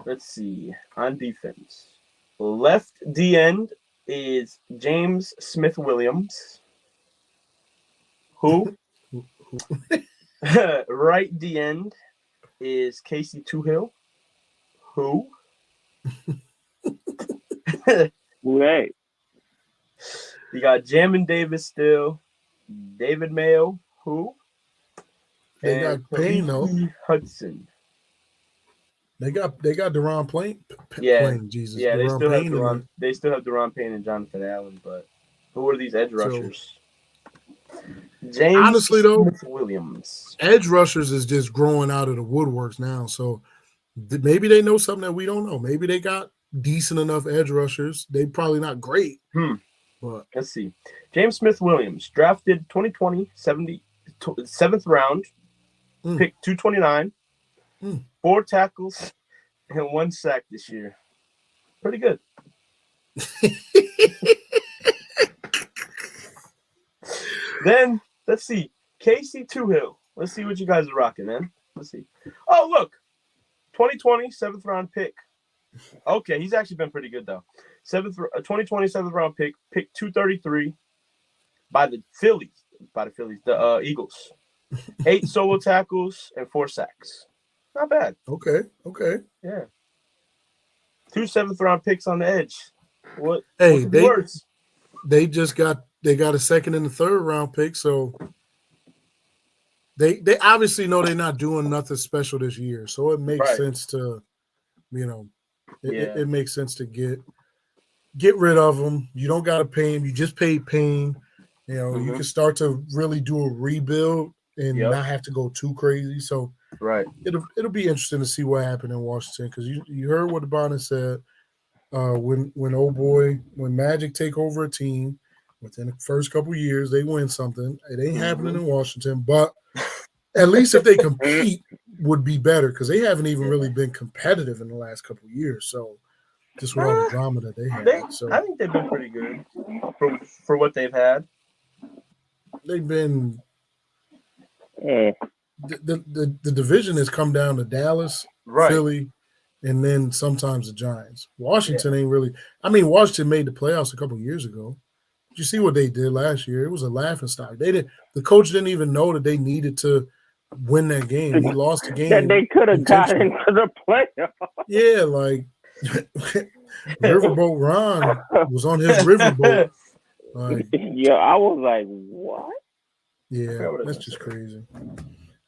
Speaker 3: Let's see. On defense. Left D end is James Smith-Williams. Who? Right D end is Casey Toohill. Who?
Speaker 2: Right.
Speaker 3: You got Jamin Davis still. David Mayo. Who?
Speaker 1: They got Payne though.
Speaker 3: Hudson.
Speaker 1: They got Deron Payne. Jesus.
Speaker 3: Yeah, they still have Deron Payne and Jonathan Allen, but who are these edge rushers? James
Speaker 1: honestly though,
Speaker 3: Williams.
Speaker 1: Edge rushers is just growing out of the woodworks now. So maybe they know something that we don't know. Maybe they got decent enough edge rushers. They probably not great. But
Speaker 3: let's see. James Smith-Williams, drafted 2020, 7th round, pick 229, 4 tackles, and 1 sack this year. Pretty good. Then, let's see. Casey Toohill. Let's see what you guys are rocking, man. Let's see. Oh, look. 2020, 7th round pick. Okay, he's actually been pretty good, though. 2020 7th round pick 233 by the Eagles. 8 solo tackles and 4 sacks. Not bad.
Speaker 1: Okay.
Speaker 3: Yeah. 2 7th round picks on the edge. What?
Speaker 1: Hey,
Speaker 3: What could be worse?
Speaker 1: they got a second and a third round pick, so they obviously know they're not doing nothing special this year. So it makes sense to, it makes sense to get rid of them. You don't got to pay him. You just paid Payne. You can start to really do a rebuild and not have to go too crazy. So it'll be interesting to see what happened in Washington, because you heard what the Bonnet said. When Magic take over a team, within the first couple years they win something. It ain't happening in Washington, but at least if they compete, would be better, because they haven't even really been competitive in the last couple years. So just with all the drama that they had,
Speaker 3: I think they've been pretty good for what they've had.
Speaker 1: They've been. The division has come down to Dallas, Philly, and then sometimes the Giants. Washington ain't really. I mean, Washington made the playoffs a couple years ago. Did you see what they did last year? It was a laughingstock. The coach didn't even know that they needed to win that game. He lost the game.
Speaker 2: That they could have got into the playoffs.
Speaker 1: Yeah, like Riverboat Ron was on his riverboat. Like,
Speaker 2: I was like, what?
Speaker 1: Yeah, that's just crazy.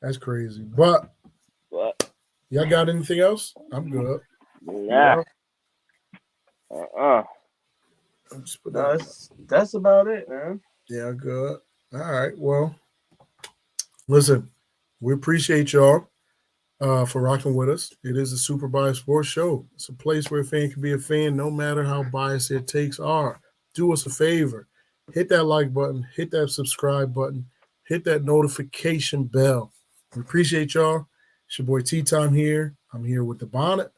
Speaker 1: That's crazy. But y'all got anything else? I'm good.
Speaker 2: Nah.
Speaker 3: That's about it, man.
Speaker 1: Yeah, good. All right. Well, listen, we appreciate y'all for rocking with us. It is a Super Biased Sports Show. It's a place where a fan can be a fan no matter how biased their takes are. Do us a favor. Hit that like button. Hit that subscribe button. Hit that notification bell. We appreciate y'all. It's your boy T-Time here. I'm here with the Bonnet.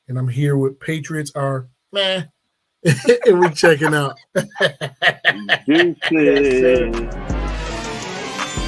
Speaker 1: And I'm here with Patriots are meh. And we checking out.
Speaker 2: Deuces.